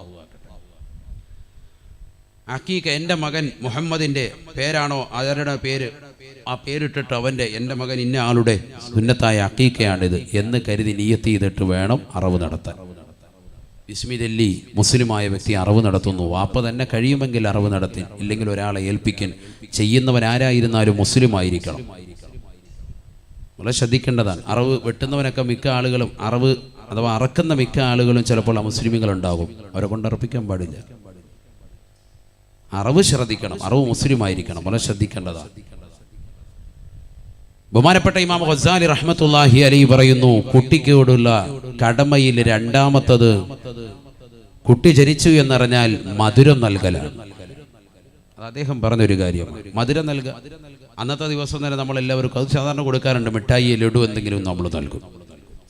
അക്കീക്ക, എൻ്റെ മകൻ മുഹമ്മദിൻ്റെ പേരാണോ അവരുടെ പേര്, ആ പേരിട്ടിട്ട് എൻ്റെ മകൻ ഇന്ന ആളുടെ സുന്നത്തായ അക്കീക്കയാണിത് എന്ന് കരുതി നിയ്യത്ത് ചെയ്തിട്ട് വേണം അറവ് നടത്താൻ. ബിസ്മില്ലി മുസ്ലിമായ വ്യക്തി അറവ് നടത്തുന്നു. വാപ്പ തന്നെ കഴിയുമെങ്കിൽ അറവ് നടത്തി, ഇല്ലെങ്കിൽ ഒരാളെ ഏൽപ്പിക്കൻ. ചെയ്യുന്നവൻ ആരായിരുന്നാലും മുസ്ലിം ആയിരിക്കണം. വളരെ ശ്രദ്ധിക്കേണ്ടതാണ്. അറവ് വെട്ടുന്നവനൊക്കെ മിക്ക ആളുകളും, അറവ് അഥവാ അറക്കുന്ന മിക്ക ആളുകളും ചിലപ്പോൾ അമുസ്ലിമുകളുണ്ടാകും. അവരെ കൊണ്ട് അറപ്പിക്കാൻ പാടില്ല. അറവ് ശ്രദ്ധിക്കണം, അറവ് മുസ്ലിം ആയിരിക്കണം. വളരെ ശ്രദ്ധിക്കേണ്ടതാണ്. ബഹുമാനപ്പെട്ട ഇമാം ഗസാലി റഹ്മത്തുള്ളാഹി അലൈഹി പറയുന്നു, കുട്ടിക്കോടുള്ള കടമയിൽ 2ാമത്തത് കുട്ടി ജനിച്ചു എന്നറിഞ്ഞാൽ മധുരം നൽകലാണ്. അത് അദ്ദേഹം പറഞ്ഞൊരു കാര്യമാണ്. മധുരം നൽകുക. അന്നത്തെ ദിവസം തന്നെ നമ്മളെല്ലാവർക്കും അത് സാധാരണ കൊടുക്കാറുണ്ട്. മിഠായി, ലഡു എന്തെങ്കിലും നമ്മൾ നൽകും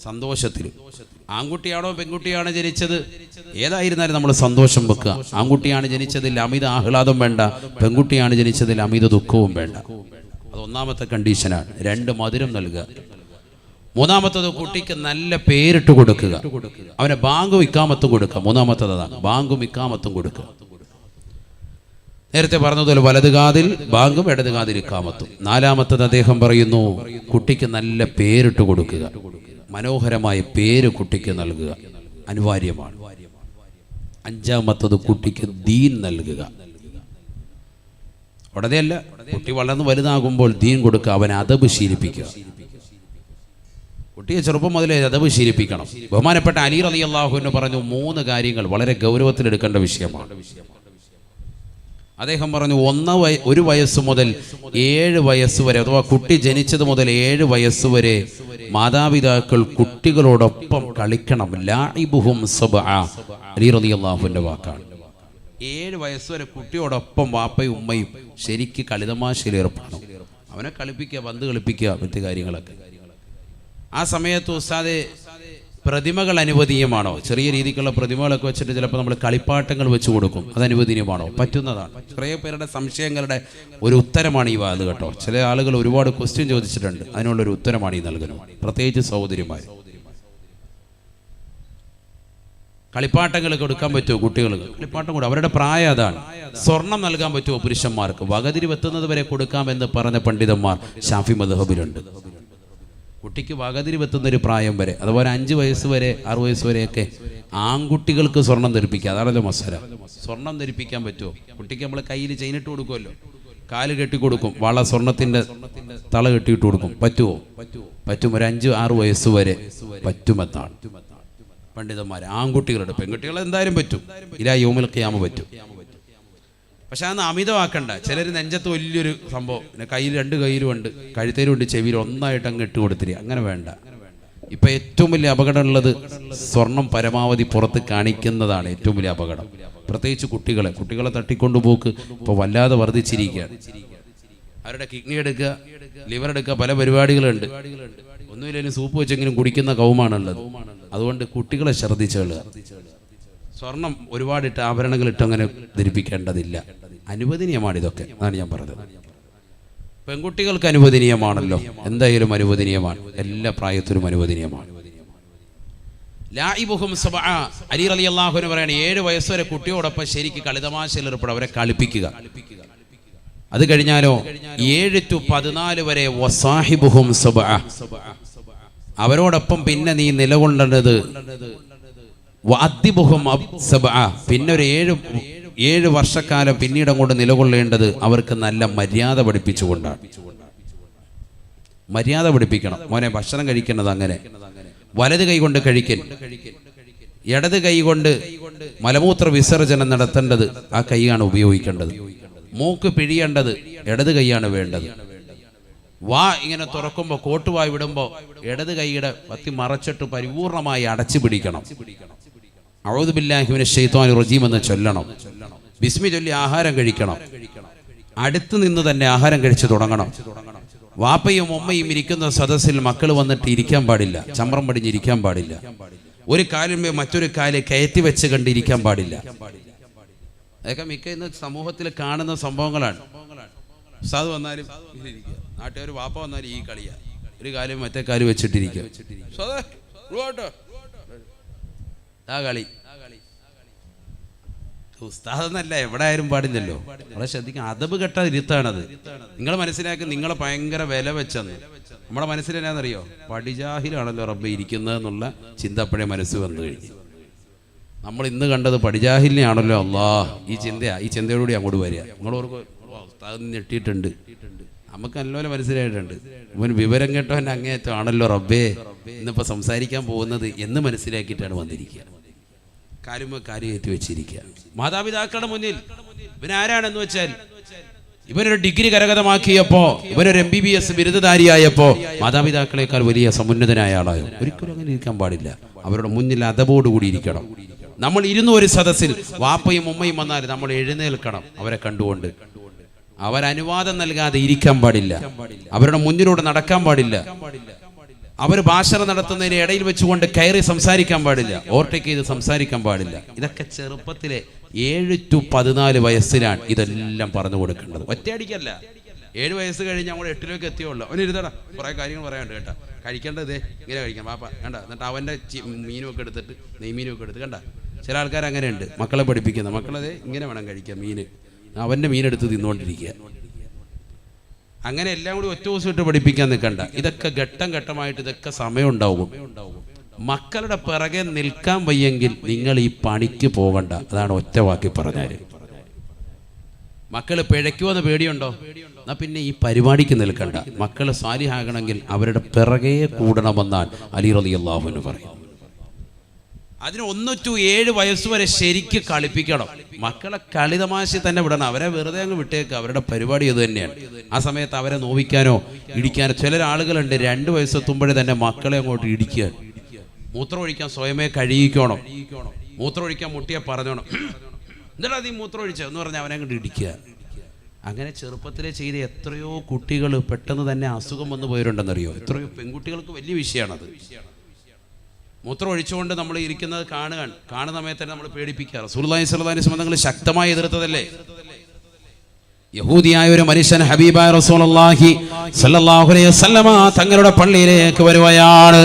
സന്തോഷത്തിൽ. ആൺകുട്ടിയാണോ പെൺകുട്ടിയാണോ ജനിച്ചത്, ഏതായിരുന്നാലും നമ്മൾ സന്തോഷം വെക്കുക. ആൺകുട്ടിയാണ് ജനിച്ചതിൽ അമിത ആഹ്ലാദം വേണ്ട, പെൺകുട്ടിയാണ് ജനിച്ചതിൽ അമിത ദുഃഖവും വേണ്ട. അത് 1ാമത്തെ കണ്ടീഷനാണ്. 2 മധുരം നൽകുക. 3ാമത്തത് കുട്ടിക്ക് നല്ല പേരിട്ട് കൊടുക്കുക. അവനെ ബാങ്കും ഇക്കാമത്തും കൊടുക്കുക. 3ാമത്തത് അതാണ്, ബാങ്കും ഇക്കാമത്തും കൊടുക്കുക. നേരത്തെ പറഞ്ഞതുപോലെ വലത് കാതിൽ ബാങ്കും ഇടത് കാതിൽ ഇക്കാമത്തും. 4ാമത്തത് അദ്ദേഹം പറയുന്നു, കുട്ടിക്ക് നല്ല പേരിട്ട് കൊടുക്കുക. മനോഹരമായ പേര് കുട്ടിക്ക് നൽകുക അനിവാര്യമാണ്. 5ാമത്തത് കുട്ടിക്ക് ദീൻ നൽകുക. ഉടനെയല്ല, കുട്ടി വളർന്ന് വലുതാകുമ്പോൾ ദീൻ കൊടുക്കുക. അവൻ അദബ് ശീലിപ്പിക്കുക. കുട്ടിയെ ചെറുപ്പം മുതലേ അദബ് ശീലിപ്പിക്കണം. ബഹുമാനപ്പെട്ട അലി റളിയല്ലാഹു അൻഹു പറഞ്ഞു 3 കാര്യങ്ങൾ വളരെ ഗൗരവത്തിലെടുക്കേണ്ട വിഷയമാണ്. അദ്ദേഹം പറഞ്ഞു, 1 വയസ്സ് മുതൽ 7 വയസ്സ് വരെ, അഥവാ കുട്ടി ജനിച്ചത് മുതൽ 7 വയസ്സ് വരെ മാതാപിതാക്കൾ കുട്ടികളോടൊപ്പം കളിക്കണം. ലാഇബുഹും സബ്അ, അലി റളിയല്ലാഹു അൻഹു വാക്കാണ്. 7 വയസ്സ് വരെ കുട്ടിയോടൊപ്പം വാപ്പയും ഉമ്മയും ശരിക്ക് കളിതമാശയിൽ ഏർപ്പെടണം. അവനെ കളിപ്പിക്കുക, പന്ത് കളിപ്പിക്കുക, മറ്റു കാര്യങ്ങളൊക്കെ. ആ സമയത്ത് ഉസ്താദെ പ്രതിമകൾ അനുവദനീയമാണോ? ചെറിയ രീതിക്കുള്ള പ്രതിമകളൊക്കെ വെച്ചിട്ട് ചിലപ്പോൾ നമ്മൾ കളിപ്പാട്ടങ്ങൾ വെച്ച് കൊടുക്കും. അത് അനുവദനീയമാണോ? പറ്റുന്നതാണ്. കുറേ പേരുടെ സംശയങ്ങളുടെ ഒരു ഉത്തരമാണ് ഈ വാത് കേട്ടോ. ചില ആളുകൾ ഒരുപാട് ക്വസ്റ്റ്യൻ ചോദിച്ചിട്ടുണ്ട്. അതിനുള്ളൊരു ഉത്തരമാണ് ഈ നൽകുന്നത്. പ്രത്യേകിച്ച് സഹോദരിമാർ, കളിപ്പാട്ടങ്ങൾ കൊടുക്കാൻ പറ്റുമോ കുട്ടികൾക്ക്? കളിപ്പാട്ടം കൂടെ അവരുടെ പ്രായം അതാണ്. സ്വർണം നൽകാൻ പറ്റുമോ പുരുഷന്മാർക്ക്? വകതിരിവെത്തുന്നത് വരെ കൊടുക്കാമെന്ന് പറഞ്ഞ പണ്ഡിതന്മാർ ഷാഫി മദ്ഹബിലുണ്ട്. കുട്ടിക്ക് വകതിരിവെത്തുന്നൊരു പ്രായം വരെ, അതുപോലെ 5 വയസ്സ് വരെ 6 വയസ്സ് വരെയൊക്കെ ആൺകുട്ടികൾക്ക് സ്വർണം ധരിപ്പിക്കുക. അതാണല്ലോ മസല. സ്വർണം ധരിപ്പിക്കാൻ പറ്റുമോ? കുട്ടിക്ക് നമ്മൾ കയ്യിൽ ചെയിനിട്ട് കൊടുക്കുമല്ലോ, കാല് കെട്ടി കൊടുക്കും, വള സ്വർണത്തിന്റെ തള കെട്ടിയിട്ട് കൊടുക്കും. പറ്റുമോ? പറ്റും. ഒരു 5-6 വയസ്സ് വരെ പറ്റുമെന്നാണ് പണ്ഡിതന്മാർ. ആൺകുട്ടികളുടെ, പെൺകുട്ടികൾ എന്തായാലും പറ്റും. ഇലാ യൗമിൽ ഖിയാമ പറ്റും. പക്ഷെ അതൊന്ന് അമിതമാക്കണ്ട. ചിലർ നെഞ്ചത്ത് വലിയൊരു സംഭവം, കയ്യിൽ 2 കയ്യിലും ഉണ്ട്, കഴുത്തേലും ഉണ്ട്, ചെവിയിൽ ഒന്നായിട്ട് അങ്ങ് ഇട്ട് കൊടുത്തിരി. അങ്ങനെ വേണ്ട. ഇപ്പൊ ഏറ്റവും വലിയ അപകടമുള്ളത് സ്വർണം പരമാവധി പുറത്ത് കാണിക്കുന്നതാണ് ഏറ്റവും വലിയ അപകടം. പ്രത്യേകിച്ച് കുട്ടികളെ തട്ടിക്കൊണ്ടുപോക്ക് ഇപ്പോൾ വല്ലാതെ വർദ്ധിച്ചിരിക്കുകയാണ്. അവരുടെ കിഡ്നി എടുക്കുക, ലിവർ എടുക്കുക, പല പരിപാടികളുണ്ട്. ഒന്നുമില്ലെങ്കിലും സൂപ്പ് വെച്ചെങ്കിലും കുടിക്കുന്ന കൗമാണുള്ളത്. അതുകൊണ്ട് കുട്ടികളെ ശ്രദ്ധിച്ചുകൊള്ളുക. സ്വർണം ഒരുപാടിട്ട് ആഭരണങ്ങളിട്ട് അങ്ങനെ ധരിപ്പിക്കേണ്ടതില്ല. അനുവദനീയമാണ് ഇതൊക്കെ, അതാണ് ഞാൻ പറഞ്ഞത്. പെൺകുട്ടികൾക്ക് അനുവദനീയമാണല്ലോ, എന്തായാലും അനുവദനീയമാണ്, എല്ലാ പ്രായത്തിലും അനുവദനീയമാണ്. ലാഇബുഹും സബഅ, അലി റളിയല്ലാഹു അൻഹു പറയാണ് 7 വയസ്സ് വരെ കുട്ടിയോടൊപ്പം ശരിക്ക് കളിതമാശയിൽ ഏർപ്പെടുക, അവരെ കളിപ്പിക്കുക. അത് കഴിഞ്ഞാലോ 7 to 14 വരെ വസാഹിബുഹും സബഅ, അവരോടൊപ്പം പിന്നെ നീ നിലകൊള്ളേണ്ടത് വഅദ്ദിബുഹും സബഅ, പിന്നെ ഒരു 7 വർഷക്കാലം പിന്നീട് അങ്ങോട്ട് നിലകൊള്ളേണ്ടത് അവർക്ക് നല്ല മര്യാദ പഠിപ്പിച്ചുകൊണ്ടാണ്. മര്യാദ പഠിപ്പിക്കണം. മോനെ ഭക്ഷണം കഴിക്കേണ്ടത് അങ്ങനെ, വലത് കൈ കൊണ്ട് കഴിക്കൽ, ഇടത് കൈ കൊണ്ട് മലമൂത്ര വിസർജനം നടത്തേണ്ടത് ആ കൈയാണ് ഉപയോഗിക്കേണ്ടത്. മൂക്ക് പിഴിയേണ്ടത് ഇടത് കൈയാണ് വേണ്ടത്. വാ ഇങ്ങനെ തുറക്കുമ്പോൾ, കോട്ടുവായി വിടുമ്പോൾ ഇടത് കൈയുടെ പത്തി മറച്ചിട്ട് പരിപൂർണമായി അടച്ചു പിടിക്കണം. അഊദു ബില്ലാഹി മിനശ് ശൈത്വാനിർ റജീം എന്ന് ചൊല്ലണം. ബിസ്മി ചൊല്ലി ആഹാരം കഴിക്കണം. അടുത്ത് നിന്ന് തന്നെ ആഹാരം കഴിച്ച് തുടങ്ങണം. വാപ്പയും ഉമ്മയും ഇരിക്കുന്ന സദസ്സിൽ മക്കൾ വന്നിട്ട് ഇരിക്കാൻ പാടില്ല, ചമ്രം പടിഞ്ഞിരിക്കാൻ പാടില്ല. ഒരു കാലിന്മേൽ മറ്റൊരു കാല് കയറ്റി വെച്ച് കണ്ടിരിക്കാൻ പാടില്ല. അതൊക്കെ മിക്ക ഇന്ന് സമൂഹത്തിൽ കാണുന്ന സംഭവങ്ങളാണ്. ഉസ്താദ് വന്നാലും നാട്ടുകാർ വാപ്പ വന്നാലും ഈ കളിയാ, ഒരു കാലും മറ്റേ കാല് വെച്ചിട്ടിരിക്കുക. ആ കളി ഉസ്താദെന്നല്ല, എവിടെ ആയാലും പാടില്ലല്ലോ. നമ്മളെ ശ്രദ്ധിക്കാൻ അതബ് കെട്ട ഇരുത്താണത്. നിങ്ങൾ മനസ്സിലാക്കി, നിങ്ങളെ ഭയങ്കര വില വെച്ചെന്ന് നമ്മുടെ മനസ്സിൽ എന്നാന്നറിയോ, പടിജാഹിലാണല്ലോ റബ്ബ് ഇരിക്കുന്നത് എന്നുള്ള ചിന്ത അപ്പോഴേ മനസ്സ് വന്നു കഴിഞ്ഞു. നമ്മൾ ഇന്ന് കണ്ടത് പടിജാഹിലിനെയാണല്ലോ. ഈ ചിന്തയോടുകൂടി അങ്ങോട്ട് വരിക. നിങ്ങളോർക്ക് ഉസ്താദ് ഞെട്ടിയിട്ടുണ്ട്, നമുക്ക് നല്ലപോലെ മനസ്സിലായിട്ടുണ്ട്. ഇവൻ വിവരം കേട്ടവൻ അങ്ങേയറ്റം ആണല്ലോ റബ്ബേ ഇന്നിപ്പോൾ സംസാരിക്കാൻ പോകുന്നത് എന്ന് മനസ്സിലാക്കിയിട്ടാണ് വന്നിരിക്കുക. കാലുമ കാര്യം ഏറ്റി വെച്ചിരിക്കുക. മാതാപിതാക്കളുടെ മുന്നിൽ ഇവനാരാണെന്ന് വെച്ചാൽ, ഇവനൊരു ഡിഗ്രി കരഗതമാക്കിയപ്പോ, ഇവനൊരു MBBS ബിരുദധാരിയായപ്പോ മാതാപിതാക്കളെക്കാൾ വലിയ സമുന്നതനായ ആളായോ? ഒരിക്കലും അങ്ങനെ ഇരിക്കാൻ പാടില്ല. അവരുടെ മുന്നിൽ അതബോടുകൂടി ഇരിക്കണം. നമ്മൾ ഇരുന്ന ഒരു സദസ്സിൽ വാപ്പയും ഉമ്മയും വന്നാൽ നമ്മൾ എഴുന്നേൽക്കണം. അവരെ കണ്ടുകൊണ്ട് അവരനുവാദം നൽകാതെ ഇരിക്കാൻ പാടില്ല. അവരുടെ മുന്നിലൂടെ നടക്കാൻ പാടില്ല. അവർ ഭാഷണം നടത്തുന്നതിന് ഇടയിൽ വെച്ചുകൊണ്ട് കയറി സംസാരിക്കാൻ പാടില്ല. ഓവർടേക്ക് ചെയ്ത് സംസാരിക്കാൻ പാടില്ല. ഇതൊക്കെ ചെറുപ്പത്തിലെ 7 to 14 വയസ്സിലാണ് ഇതെല്ലാം പറഞ്ഞു കൊടുക്കേണ്ടത്. ഒറ്റയടിക്കല്ല. 7 വയസ്സ് കഴിഞ്ഞ് നമ്മൾ 8ലേക്ക് എത്തിയുള്ളൂ. അവന് ഇരുതടാ, കുറേ കാര്യങ്ങൾ പറയാനുണ്ട് കേട്ടോ. കഴിക്കേണ്ടത് ഇങ്ങനെ കഴിക്കാം പാപ്പ കണ്ട. എന്നിട്ട് അവൻ്റെ മീനുമൊക്കെ എടുത്തിട്ട് നെയ്മീനുമൊക്കെ എടുത്ത് കണ്ട. ചില ആൾക്കാർ അങ്ങനെയുണ്ട്, മക്കളെ പഠിപ്പിക്കുന്ന മക്കളതെ ഇങ്ങനെ വേണം കഴിക്കാം മീന്, അവൻ്റെ മീനെടുത്ത് തിന്നുകൊണ്ടിരിക്കുക. അങ്ങനെ എല്ലാം കൂടി ഒറ്റ ദിവസം ഇട്ട് പഠിപ്പിക്കാൻ നിൽക്കണ്ട. ഇതൊക്കെ ഘട്ടം ഘട്ടമായിട്ട് ഇതൊക്കെ സമയം ഉണ്ടാവും. മക്കളുടെ പിറകെ നിൽക്കാൻ വയ്യെങ്കിൽ നിങ്ങൾ ഈ പണിക്ക് പോകണ്ട. അതാണ് ഒറ്റ വാക്കി പറഞ്ഞാൽ. മക്കൾ പിഴയ്ക്കുമെന്ന് പേടിയുണ്ടോ? എന്നാൽ പിന്നെ ഈ പരിപാടിക്ക് നിൽക്കണ്ട. മക്കൾ സാലിഹാകണമെങ്കിൽ അവരുടെ പിറകെ കൂടണമെന്നാണ് അലി റളിയല്ലാഹു അൻഹു പറയും. അതിന് 1 to 7 വയസ്സ് വരെ ശരിക്ക് കളിപ്പിക്കണം. മക്കളെ കളിതമാശി തന്നെ വിടണം. അവരെ വെറുതെ അങ്ങ് വിട്ടേക്ക്. അവരുടെ പരിപാടി അത് തന്നെയാണ്. ആ സമയത്ത് അവരെ നോവിക്കാനോ ഇടിക്കാനോ ചില ആളുകളുണ്ട്. 2 വയസ്സെത്തുമ്പോഴേ തന്നെ മക്കളെ അങ്ങോട്ട് ഇടിക്കുക. മൂത്രം ഒഴിക്കാൻ സ്വയമേ കഴുകിക്കണം. മൂത്രം ഒഴിക്കാൻ മുട്ടിയെ പറഞ്ഞോണം. എന്താ നീ മൂത്രം ഒഴിച്ചോ എന്ന് പറഞ്ഞാൽ അവനെ അങ്ങോട്ട് ഇടിക്കുക. അങ്ങനെ ചെറുപ്പത്തിലെ ചെയ്ത എത്രയോ കുട്ടികൾ പെട്ടെന്ന് തന്നെ അസുഖം വന്നു പോയിട്ടുണ്ടെന്നറിയോ? എത്രയോ പെൺകുട്ടികൾക്ക് വലിയ വിഷയമാണത്. മൂത്രം ഒഴിച്ചുകൊണ്ട് നമ്മൾ ഇരിക്കുന്നത് കാണുന്ന സമയത്ത് തന്നെ നമ്മൾ പേടിപ്പിക്കുക. റസൂലുള്ളാഹി സ്വല്ലല്ലാഹു അലൈഹി വസല്ലം തങ്ങൾ ശക്തമായി എതിർത്തതല്ലേ? യഹൂദിയായ ഒരു മനുഷ്യൻ ഹബീബായ റസൂലുള്ളാഹി സ്വല്ലല്ലാഹു അലൈഹി വസല്ലം തങ്ങളുടെ പള്ളിയിലേക്ക് വരുകയാണ്.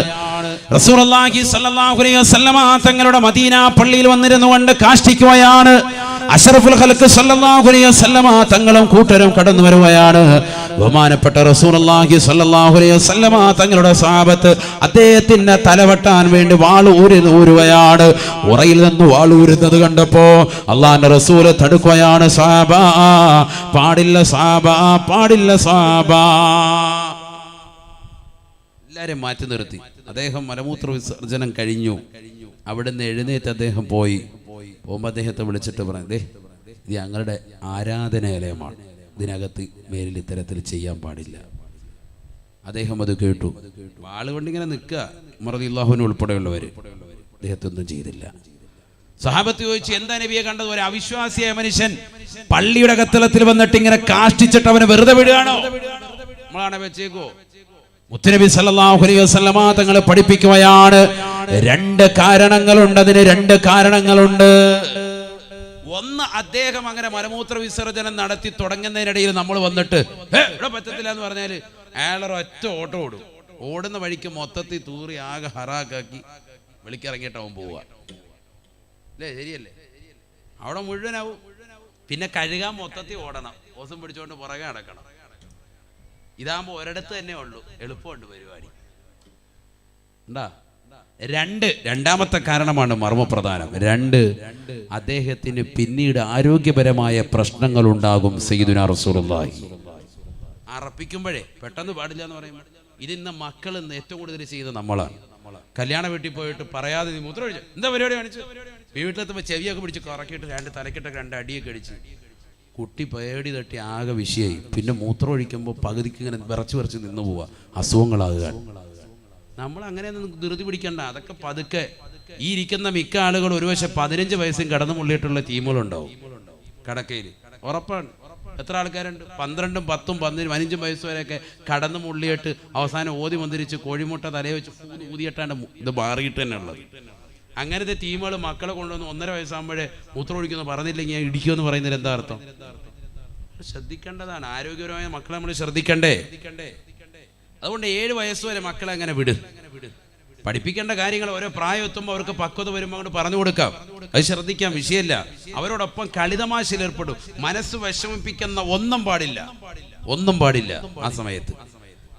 റസൂലുള്ളാഹി സ്വല്ലല്ലാഹു അലൈഹി വസല്ലം തങ്ങളുടെ മദീന പള്ളിയിൽ വന്നിരുന്നുകൊണ്ട് കാഷ്ടിക്കുകയാണ്. അഷ്റഫുൽ ഖൽഖ് സ്വല്ലല്ലാഹു അലൈഹി വസല്ലം തങ്ങളും കൂട്ടരും കടന്നു വരുകയാണ്. ബഹുമാനപ്പെട്ട റസൂലുള്ളാഹി സ്വല്ലല്ലാഹു അലൈഹി വസല്ലം തങ്ങളുടെ സ്വഹാബത്ത് അദ്ദേഹത്തിന്റെ തലവെട്ടാൻ വേണ്ടി വാൾ ഊരുകയാണ്. ഉറയിൽ നിന്ന് വാൾ ഊരുന്നത് കണ്ടപ്പോ അല്ലാഹുവിന്റെ റസൂൽ തടുക്കുകയാണ്. സ്വഹാബാ, പാടില്ല സ്വഹാബാ, പാടില്ല സ്വഹാബാ. എല്ലാവരെയും മാറ്റി നിർത്തി. അദ്ദേഹം മലമൂത്ര വിസർജനം കഴിഞ്ഞു. അവിടുന്ന് എഴുന്നേറ്റ് അദ്ദേഹം പോകുമ്പോൾ അദ്ദേഹത്തെ വിളിച്ചിട്ട് പറഞ്ഞു, ഇത് ഞങ്ങളുടെ ആരാധനാലയമാണ്, ഇതിനകത്ത് മേലിൽ ഇത്തരത്തിൽ ചെയ്യാൻ പാടില്ല. അദ്ദേഹം അത് കേട്ടു. വാളുകൊണ്ടിങ്ങനെ നിൽക്കുക ഉമർ റളിയല്ലാഹു അൻഹു ഉൾപ്പെടെയുള്ളവർ. അദ്ദേഹത്തൊന്നും ചെയ്തില്ല. സഹാബത്ത് ചോദിച്ചു, എന്താ നബിയെ കണ്ടത്? ഒരു അവിശ്വാസിയായ മനുഷ്യൻ പള്ളിയുടെ കത്തളത്തിൽ വന്നിട്ട് ഇങ്ങനെ കാഷ്ടിച്ചിട്ട് അവനെ വെറുതെ വിടുകയാണോ? നമ്മളാണ് വെച്ചേക്കോ? മുത്തുനബി സല്ലല്ലാഹു അലൈഹി വസല്ലമ തങ്ങൾ പഠിപ്പിക്കുകയാണ്, രണ്ട് കാരണങ്ങളുണ്ട്. അതിന് രണ്ട് കാരണങ്ങളുണ്ട്. ഒന്ന്, അദ്ദേഹം അങ്ങനെ മലമൂത്ര വിസർജനം നടത്തി തുടങ്ങുന്നതിനിടയിൽ നമ്മൾ വന്നിട്ട് ഇവിടെ പറ്റത്തില്ല എന്ന് പറഞ്ഞാൽ അയാളൊരു ഒറ്റ ഓട്ടം ഓടും. ഓടുന്ന വഴിക്ക് മൊത്തത്തിൽ തൂറി ആകെ ഹറാക്കാക്കി വെളിക്കിറങ്ങിയിട്ടാവും പോവുക. അല്ലേ? ശരിയല്ലേ? അവിടെ മുഴുവനാവും. പിന്നെ കഴുകാൻ മൊത്തത്തിൽ ഓടണം, ഓസം പിടിച്ചുകൊണ്ട് പുറകെ നടക്കണം. ഇതാകുമ്പോൾ ഒരിടത്ത് തന്നെ ഉള്ളൂ, എളുപ്പമുണ്ട് പരിപാടി. ഉണ്ടാ? രണ്ടാമത്തെ കാരണമാണ് മർമ്മപ്രധാനം. അദ്ദേഹത്തിന് പിന്നീട് ആരോഗ്യപരമായ പ്രശ്നങ്ങൾ ഉണ്ടാകും. സയ്യിദുനാ റസൂലുള്ളാഹി അറപ്പിക്കുമ്പോഴേ പെട്ടെന്ന് പാടില്ല എന്ന് പറയുമ്പോൾ ഇതിന്ന് മക്കൾ ഇന്ന് ഏറ്റവും കൂടുതൽ ചെയ്യുന്നത് നമ്മളാണ്. കല്യാണ വീട്ടിൽ പോയിട്ട് പറയാതെ നീ മൂത്രം ഒഴിച്ചു, എന്താ പരിപാടി കാണിച്ചു, വീട്ടിലെത്തുമ്പോൾ ചെവിയൊക്കെ പിടിച്ച് കറക്കിയിട്ട് തലക്കിട്ടൊക്കെ 2 അടിയൊക്കെ അടിച്ച് കുട്ടി പേടി തട്ടി ആകെ വിഷയമായി. പിന്നെ മൂത്രം ഒഴിക്കുമ്പോൾ പകുതിക്ക് ഇങ്ങനെ വിറച്ച് നിന്ന് പോവുക, അസുഖങ്ങളാകുക. നമ്മൾ അങ്ങനെയൊന്നും ധൃതി പിടിക്കണ്ട. അതൊക്കെ പതുക്കെ. ഈ ഇരിക്കുന്ന മിക്ക ആളുകൾ ഒരുപക്ഷെ 15 വയസ്സും കടന്നു മുള്ളിയിട്ടുള്ള ടീമുകളുണ്ടാവും കടക്കയിൽ. ഉറപ്പാണ്. എത്ര ആൾക്കാരുണ്ട്? 12, 10, 15 വയസ്സ് വരെയൊക്കെ കടന്നു മുള്ളിയിട്ട് അവസാനം ഓതി മന്ദിരിച്ച് കോഴിമുട്ട തലയെ വെച്ച് ഊതിയിട്ടാണ് ഇത് മാറിയിട്ട് തന്നെ ഉള്ളത്. അങ്ങനത്തെ ടീമുകൾ മക്കളെ കൊണ്ടുവന്ന് 1.5 വയസ്സാകുമ്പോഴേ മൂത്രം ഒഴിക്കുമെന്ന് പറഞ്ഞില്ലെങ്കിൽ ഇടിക്കുമെന്ന് പറയുന്നതിൽ എന്താ അർത്ഥം? ശ്രദ്ധിക്കേണ്ടതാണ്. ആരോഗ്യപരമായ മക്കളെ നമ്മൾ ശ്രദ്ധിക്കണ്ടേ? അതുകൊണ്ട് 7 വയസ്സ് വരെ മക്കളെ അങ്ങനെ വിട്. പഠിപ്പിക്കേണ്ട കാര്യങ്ങൾ ഓരോ പ്രായം എത്തുമ്പോൾ അവർക്ക് പക്വത വരുമ്പോൾ അങ്ങോട്ട് പറഞ്ഞു കൊടുക്കാം. അത് ശ്രദ്ധിക്കാം, വിഷയമല്ല. അവരോടൊപ്പം കളിതമാശയിൽ ഏർപ്പെടും. മനസ്സ് വിഷമിപ്പിക്കുന്ന ഒന്നും പാടില്ല ആ സമയത്ത്.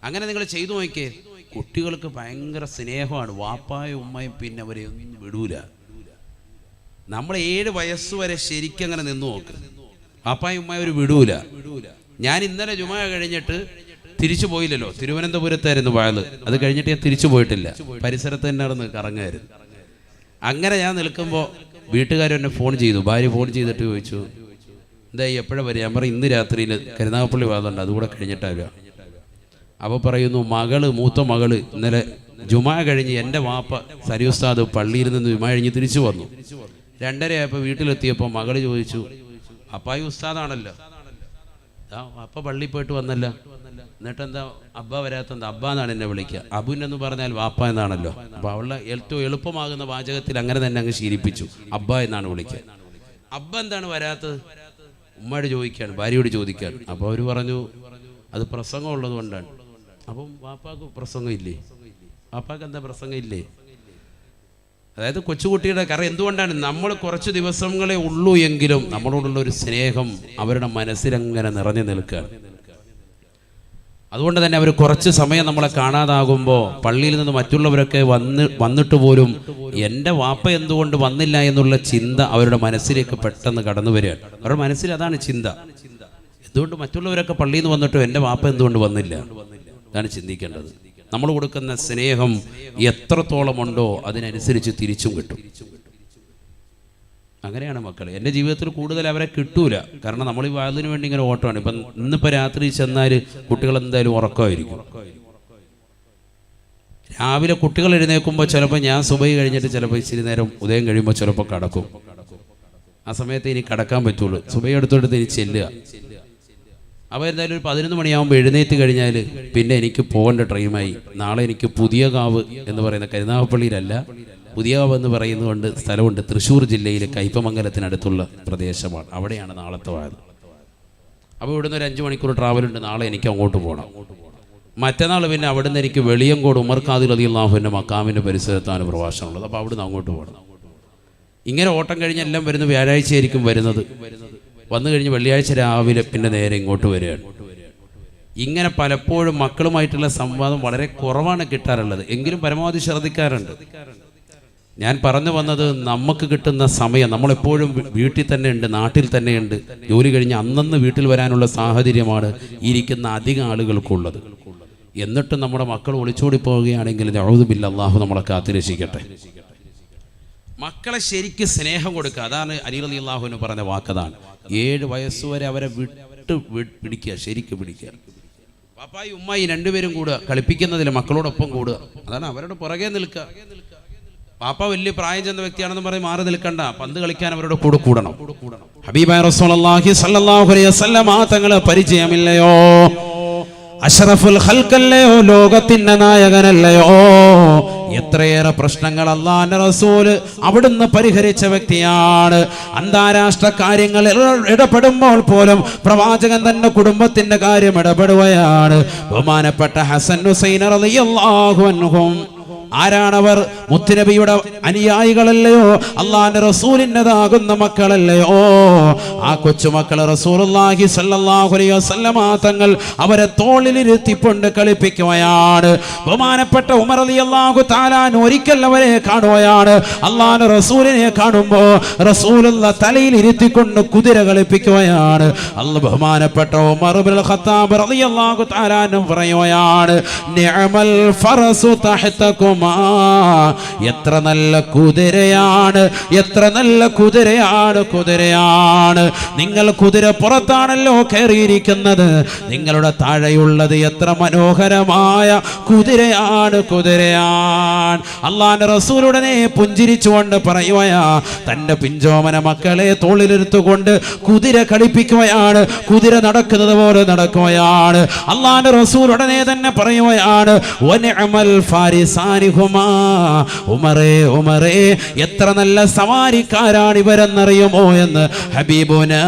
അങ്ങനെ നിങ്ങൾ ചെയ്തു നോക്കിയേ. കുട്ടികൾക്ക് ഭയങ്കര സ്നേഹമാണ്. വാപ്പായും ഉമ്മയും പിന്നെ അവരെ ഒന്നും വിടൂല. നമ്മൾ 7 വയസ്സ് വരെ ശരിക്കും അങ്ങനെ നിന്ന് നോക്ക്. വാപ്പായും ഉമ്മയും അവർ വിടൂല. ഞാൻ ഇന്നലെ ജുമാ കഴിഞ്ഞിട്ട് തിരിച്ചു പോയില്ലല്ലോ, തിരുവനന്തപുരത്തായിരുന്നു വാഴ്. അത് കഴിഞ്ഞിട്ട് ഞാൻ തിരിച്ചു പോയിട്ടില്ല, പരിസരത്ത് തന്നെ നടന്ന് കറങ്ങായിരുന്നു. അങ്ങനെ ഞാൻ നിൽക്കുമ്പോൾ വീട്ടുകാരെന്നെ ഫോൺ ചെയ്തു. ഭാര്യ ഫോൺ ചെയ്തിട്ട് ചോദിച്ചു, എന്തായി എപ്പോഴാണ് വരിക? ഞാൻ പറയും, ഇന്ന് രാത്രിയിൽ കരുനാഗപ്പള്ളി വാദമുണ്ട്, അതുകൂടെ കഴിഞ്ഞിട്ടാവുക. അപ്പോൾ പറയുന്നു, മൂത്ത മകള് ഇന്നലെ ജുമാ കഴിഞ്ഞ് എൻ്റെ വാപ്പ സരിയുസ്താദ് പള്ളിയിൽ നിന്ന് ജുമാ കഴിഞ്ഞ് തിരിച്ചു വന്നു. 2:30 ആയപ്പോൾ വീട്ടിലെത്തിയപ്പോൾ മകള് ചോദിച്ചു, അപ്പായി ഉസ്താദാണല്ലോ, അപ്പ പള്ളിയിൽ പോയിട്ട് വന്നല്ല, എന്നിട്ടെന്താ അബ്ബ വരാത്തെന്താ? അബ്ബ എന്നാണ് എന്നെ വിളിക്കുക. അബുനെന്ന് പറഞ്ഞാൽ വാപ്പ എന്നാണല്ലോ. അപ്പോൾ അവളുടെ ഏറ്റവും എളുപ്പമാകുന്ന വാചകത്തിൽ അങ്ങനെ തന്നെ അങ്ങ് ശീലിപ്പിച്ചു, അബ്ബ എന്നാണ് വിളിക്കുക. അബ്ബ എന്താണ് വരാത്തത്? ഉമ്മയോട് ചോദിക്കുകയാണ്, ഭാര്യയോട് ചോദിക്കുകയാണ്. അപ്പോൾ അവർ പറഞ്ഞു, അത് പ്രസംഗം ഉള്ളത് കൊണ്ടാണ്. അപ്പം വാപ്പാക്ക് പ്രസംഗം ഇല്ലേ? വാപ്പാക്ക് എന്താ പ്രസംഗം ഇല്ലേ? അതായത് കൊച്ചുകുട്ടിയുടെ കാരണം എന്തുകൊണ്ടാണ്? നമ്മൾ കുറച്ച് ദിവസങ്ങളെ ഉള്ളൂ എങ്കിലും നമ്മളോടുള്ള ഒരു സ്നേഹം അവരുടെ മനസ്സിലങ്ങനെ നിറഞ്ഞു നിൽക്കുകയാണ്. അതുകൊണ്ട് തന്നെ അവർ കുറച്ച് സമയം നമ്മളെ കാണാതാകുമ്പോൾ പള്ളിയിൽ നിന്ന് മറ്റുള്ളവരൊക്കെ വന്നിട്ട് പോലും എൻ്റെ വാപ്പ എന്തുകൊണ്ട് വന്നില്ല എന്നുള്ള ചിന്ത അവരുടെ മനസ്സിലേക്ക് പെട്ടെന്ന് കടന്നു വരികയാണ്. അവരുടെ മനസ്സിൽ അതാണ് ചിന്ത. എന്തുകൊണ്ട് മറ്റുള്ളവരൊക്കെ പള്ളിയിൽ നിന്ന് വന്നിട്ടും എൻ്റെ വാപ്പ എന്തുകൊണ്ട് വന്നില്ല? അതാണ് ചിന്തിക്കേണ്ടത്. നമ്മൾ കൊടുക്കുന്ന സ്നേഹം എത്രത്തോളം ഉണ്ടോ അതിനനുസരിച്ച് തിരിച്ചും കിട്ടും. അങ്ങനെയാണ് മക്കൾ. എൻ്റെ ജീവിതത്തിൽ കൂടുതൽ അവരെ കിട്ടൂല. കാരണം നമ്മൾ ഈ വാതിന് വേണ്ടി ഇങ്ങനെ ഓട്ടമാണ്. ഇപ്പം ഇന്നിപ്പോൾ രാത്രി ചെന്നാൽ കുട്ടികൾ എന്തായാലും ഉറക്കമായിരിക്കും. രാവിലെ കുട്ടികൾ എഴുന്നേൽക്കുമ്പോൾ ചിലപ്പോൾ ഞാൻ സുബഹി കഴിഞ്ഞിട്ട് ചിലപ്പോൾ ഇച്ചിരി നേരം ഉദയം കഴിയുമ്പോൾ ചിലപ്പോൾ കടക്കും. ആ സമയത്ത് ഇനി കടക്കാൻ പറ്റുള്ളൂ. സുബഹി എടുത്തോട്ട് ഇനി ചെല്ലുക. അപ്പോൾ എന്തായാലും ഒരു 11 മണിയാകുമ്പോൾ എഴുന്നേറ്റ് കഴിഞ്ഞാൽ പിന്നെ എനിക്ക് പോകേണ്ട ടൈമായി. നാളെ എനിക്ക് പുതിയകാവ് എന്ന് പറയുന്ന കരുനാഗപ്പള്ളിയിലല്ല, പുതിയകാവ് എന്ന് പറയുന്നതുകൊണ്ട് സ്ഥലമുണ്ട്. തൃശ്ശൂർ ജില്ലയിലെ കയ്പമംഗലത്തിനടുത്തുള്ള പ്രദേശമാണ്. അവിടെയാണ് നാളത്തെ വാഴ. അപ്പോൾ ഇവിടുന്ന് ഒരു 5 മണിക്കൂർ ട്രാവലുണ്ട്. നാളെ എനിക്ക് അങ്ങോട്ട് പോകണം. മറ്റന്നാൾ പിന്നെ അവിടുന്ന് എനിക്ക് വെളിയങ്കോട് ഉമർ ഖാദിർ റളിയല്ലാഹുവിൻ്റെ മക്കാമിൻ്റെ പരിസരത്താണ് പ്രഭാഷണമുള്ളത്. അപ്പോൾ അവിടുന്ന് അങ്ങോട്ട് പോകണം. ഇങ്ങനെ ഓട്ടം കഴിഞ്ഞെല്ലാം വരുന്ന വ്യാഴാഴ്ചയായിരിക്കും വരുന്നത്. വന്നു കഴിഞ്ഞ് വെള്ളിയാഴ്ച രാവിലെ പിന്നെ നേരെ ഇങ്ങോട്ട് വരികയാണ്. ഇങ്ങനെ പലപ്പോഴും മക്കളുമായിട്ടുള്ള സംവാദം വളരെ കുറവാണ് കിട്ടാറുള്ളത്. എങ്കിലും പരമാവധി ശ്രദ്ധിക്കാറുണ്ട്. ഞാൻ പറഞ്ഞു വന്നത്, നമുക്ക് കിട്ടുന്ന സമയം നമ്മളെപ്പോഴും വീട്ടിൽ തന്നെ ഉണ്ട്, നാട്ടിൽ തന്നെയുണ്ട്. ജോലി കഴിഞ്ഞ് അന്നന്ന് വീട്ടിൽ വരാനുള്ള സാഹചര്യമാണ് ഇരിക്കുന്ന അധികം ആളുകൾക്കുള്ളത്. എന്നിട്ടും നമ്മുടെ മക്കൾ ഒളിച്ചോടി പോവുകയാണെങ്കിൽ നഊദു ബില്ലാഹ്, അല്ലാഹു നമ്മളെ കാത്തുരക്ഷിക്കട്ടെ. മക്കളെ ശരിക്ക് സ്നേഹം കൊടുക്കുക. അതാണ് അലി റളിയല്ലാഹു അൻഹു പറഞ്ഞ വാക്കതാണ്. 7 വയസ്സുവരെ അവരെ പിടിക്കുക, ശരിക്ക് പിടിക്കുക. പാപ്പായി ഉമ്മായി രണ്ടുപേരും കൂടുക, കളിപ്പിക്കുന്നതിൽ മക്കളോടൊപ്പം കൂടുക. അതാണ് അവരോട് പുറകെ നിൽക്കുക. പാപ്പ വലിയ പ്രായം ചെന്ന വ്യക്തിയാണെന്ന് പറഞ്ഞ് മാറി നിൽക്കണ്ട, പന്ത് കളിക്കാൻ അവരോട് കൂടെ കൂടണം. ഹബീബായ റസൂലുള്ളാഹി സ്വല്ലല്ലാഹു അലൈഹി വസല്ലം തങ്ങളെ പരിചയമില്ലയോ? അഷ്റഫുൽ ഖൽഖല്ലയോ, ലോകത്തിന്റെ നായകനല്ലയോ? എത്രയേറെ പ്രശ്നങ്ങൾ അല്ലാഹുവിന്റെ റസൂല് അവിടുന്ന് പരിഹരിച്ച വ്യക്തിയാണ്. അന്താരാഷ്ട്ര കാര്യങ്ങളിൽ ഇടപെടുമ്പോൾ പോലും പ്രവാചകൻ തന്റെ കുടുംബത്തിന്റെ കാര്യം ഇടപെടുകയാണ്. ബഹുമാനപ്പെട്ട ഹസൻ ഹുസൈൻ റളിയല്ലാഹു അൻഹും ആരാണവർ? മുത്തുനബിയുടെ അനുയായികളല്ലയോ? അള്ളാന്റെ റസൂലിൻ്റെതാകുന്ന മക്കളല്ലയോ? ആ കൊച്ചുമക്കൾ റസൂലുള്ളാഹി സ്വല്ലല്ലാഹു അലൈഹി വസല്ലമ തങ്ങൾ അവരെ തോളിലിരുത്തിക്കൊണ്ട് കളിപ്പിക്കുകയാണ്. ബഹുമാനപ്പെട്ട ഉമർ റളിയല്ലാഹു തആല ഒരിക്കൽ അവരെ കാണുകയാണ്. അള്ളാന്റെ റസൂലിനെ കാണുമ്പോൾ റസൂലുള്ള തലയിൽ ഇരുത്തിക്കൊണ്ട് കുതിര കളിപ്പിക്കുകയാണ്. ബഹുമാനപ്പെട്ട ഉമർ ഇബ്നുൽ ഖത്താബ് റളിയല്ലാഹു തആല പറയുകയാണ്, നിഅമൽ ഫറസു തഹ്തകും, എത്ര നല്ല കുതിരയാണ്, എത്ര നല്ല കുതിരയാണ്, കുതിരയാണ്. നിങ്ങൾ കുതിര പുറത്താണല്ലോ കയറിയിരിക്കുന്നത്, നിങ്ങളുടെ താഴെയുള്ളത് എത്ര മനോഹരമായ കുതിരയാണ്, കുതിരയാണ്. അള്ളാന്റെ റസൂലുടനെ പുഞ്ചിരിച്ചുകൊണ്ട് പറയുകയാ, തന്റെ പിഞ്ചോമന മക്കളെ തോളിലെടുത്തുകൊണ്ട് കുതിര കളിപ്പിക്കുകയാണ്. കുതിര നടക്കുന്നത് പോലെ നടക്കുകയാണ്. അള്ളാന്റെ റസൂലുടനെ തന്നെ പറയുകയാണ്, വനിഅമൽ ഫാരിസാനി, ഉമറേ ഉമറേ, എത്ര നല്ല സവാരിക്കാരാണ് ഇവരെന്നറിയുമോ എന്ന് ഹബീബുനാ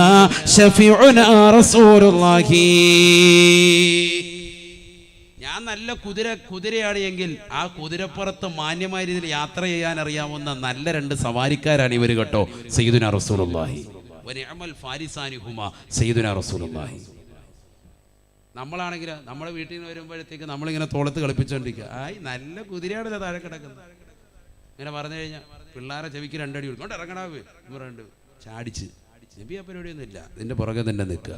ശഫീഉനാ റസൂലുള്ളാഹി. ഞാൻ നല്ല കുതിരയാണ് എങ്കിൽ ആ കുതിരപ്പുറത്ത് മാന്യമായ രീതിയിൽ യാത്ര ചെയ്യാൻ അറിയാവുന്ന നല്ല രണ്ട് സവാരിക്കാരാണ് ഇവർ കേട്ടോ. സയ്യിദുനാ റസൂലുള്ളാഹി വനിഅമൽ ഫാരിസാനിഹുമാ സയ്യിദുനാ റസൂലുള്ളാഹി. നമ്മളാണെങ്കിൽ നമ്മുടെ വീട്ടിൽ നിന്ന് വരുമ്പോഴത്തേക്ക് നമ്മളിങ്ങനെ തോളത്ത് കളിപ്പിച്ചുകൊണ്ടിരിക്കുക, ആയി നല്ല കുതിരയാണല്ലോ താഴെ കിടക്കുന്നത്. ഇങ്ങനെ പറഞ്ഞു കഴിഞ്ഞാൽ പിള്ളേരെ ചെവിക്ക് രണ്ടടി കൊടുക്കും, കൊണ്ട് ഇറങ്ങണാവേ രണ്ട് ചാടിച്ച്. ചെവി ആ പരിപാടിയൊന്നും ഇല്ല, ഇതിന്റെ പുറകെ തന്നെ നിൽക്കുക.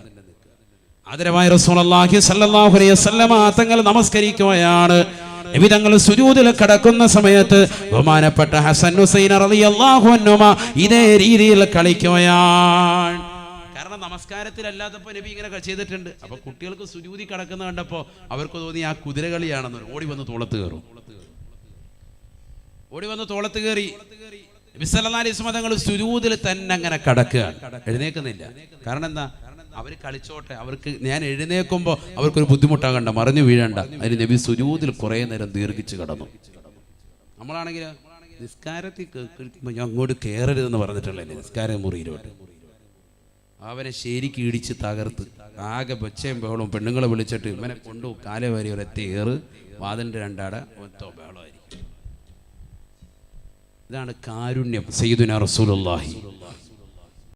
ആദരവായ റസൂലുള്ളാഹി സ്വല്ലല്ലാഹു അലൈഹി വസല്ലമ തങ്ങൾ നമസ്കരിക്കുകയാണ്. നബി തങ്ങൾ സുജൂദിൽ കിടക്കുന്ന സമയത്ത് ബഹുമാനപ്പെട്ട ഹസൻ ഹുസൈൻ റളിയല്ലാഹു അൻഹുമ ഇതേ രീതിയിൽ കളിക്കുകയാണ്. കാരണം നമസ്കാരത്തിലല്ലാത്തപ്പോൾ നബി ഇങ്ങനെ ചെയ്തിട്ടുണ്ട്. അപ്പൊ കുട്ടികൾക്ക് സുജൂദി കിടക്കുന്ന കണ്ടപ്പോ അവർക്ക് തോന്നി ആ കുതിര കളിയാണെന്ന്. ഓടി വന്ന് തോളത്ത് കയറും. ഓടി വന്ന് തോളത്ത് കയറി നബി സല്ലല്ലാഹു അലൈഹി വസല്ലം തങ്ങൾ സുജൂദിൽ തന്നെ അങ്ങനെ കിടക്കുകയാണ്, എഴുന്നേക്കുന്നില്ല. കാരണം എന്താ? അവർ കളിച്ചോട്ടെ, അവർക്ക് ഞാൻ എഴുന്നേക്കുമ്പോൾ അവർക്കൊരു ബുദ്ധിമുട്ടാകണ്ട, മറിഞ്ഞു വീഴണ്ട. അതിന് നബി സുജൂദിൽ കുറെ നേരം ദീർഘിച്ച് കിടന്നു. നമ്മളാണെങ്കിൽ നിസ്കാരത്തിൽ ഞാൻ അങ്ങോട്ട് കയറരുതെന്ന് പറഞ്ഞിട്ടുള്ളല്ലേ നിസ്കാര മുറിയിലോട്ട്. അവനെ ശരിക്ക് ഇടിച്ച് തകർത്ത് ആകെ ബച്ചയും ബഹളവും, പെണ്ണുങ്ങളെ വിളിച്ചിട്ട് ഇവനെ കൊണ്ടു കാലേ വരി ഒരൊറ്റ ഏറ്, വാതിലിൻ്റെ രണ്ടാട ഒറ്റ ബഹളമായിരിക്കും. ഇതാണ് കാരുണ്യം സയ്യിദുനാ റസൂലുള്ളാഹി.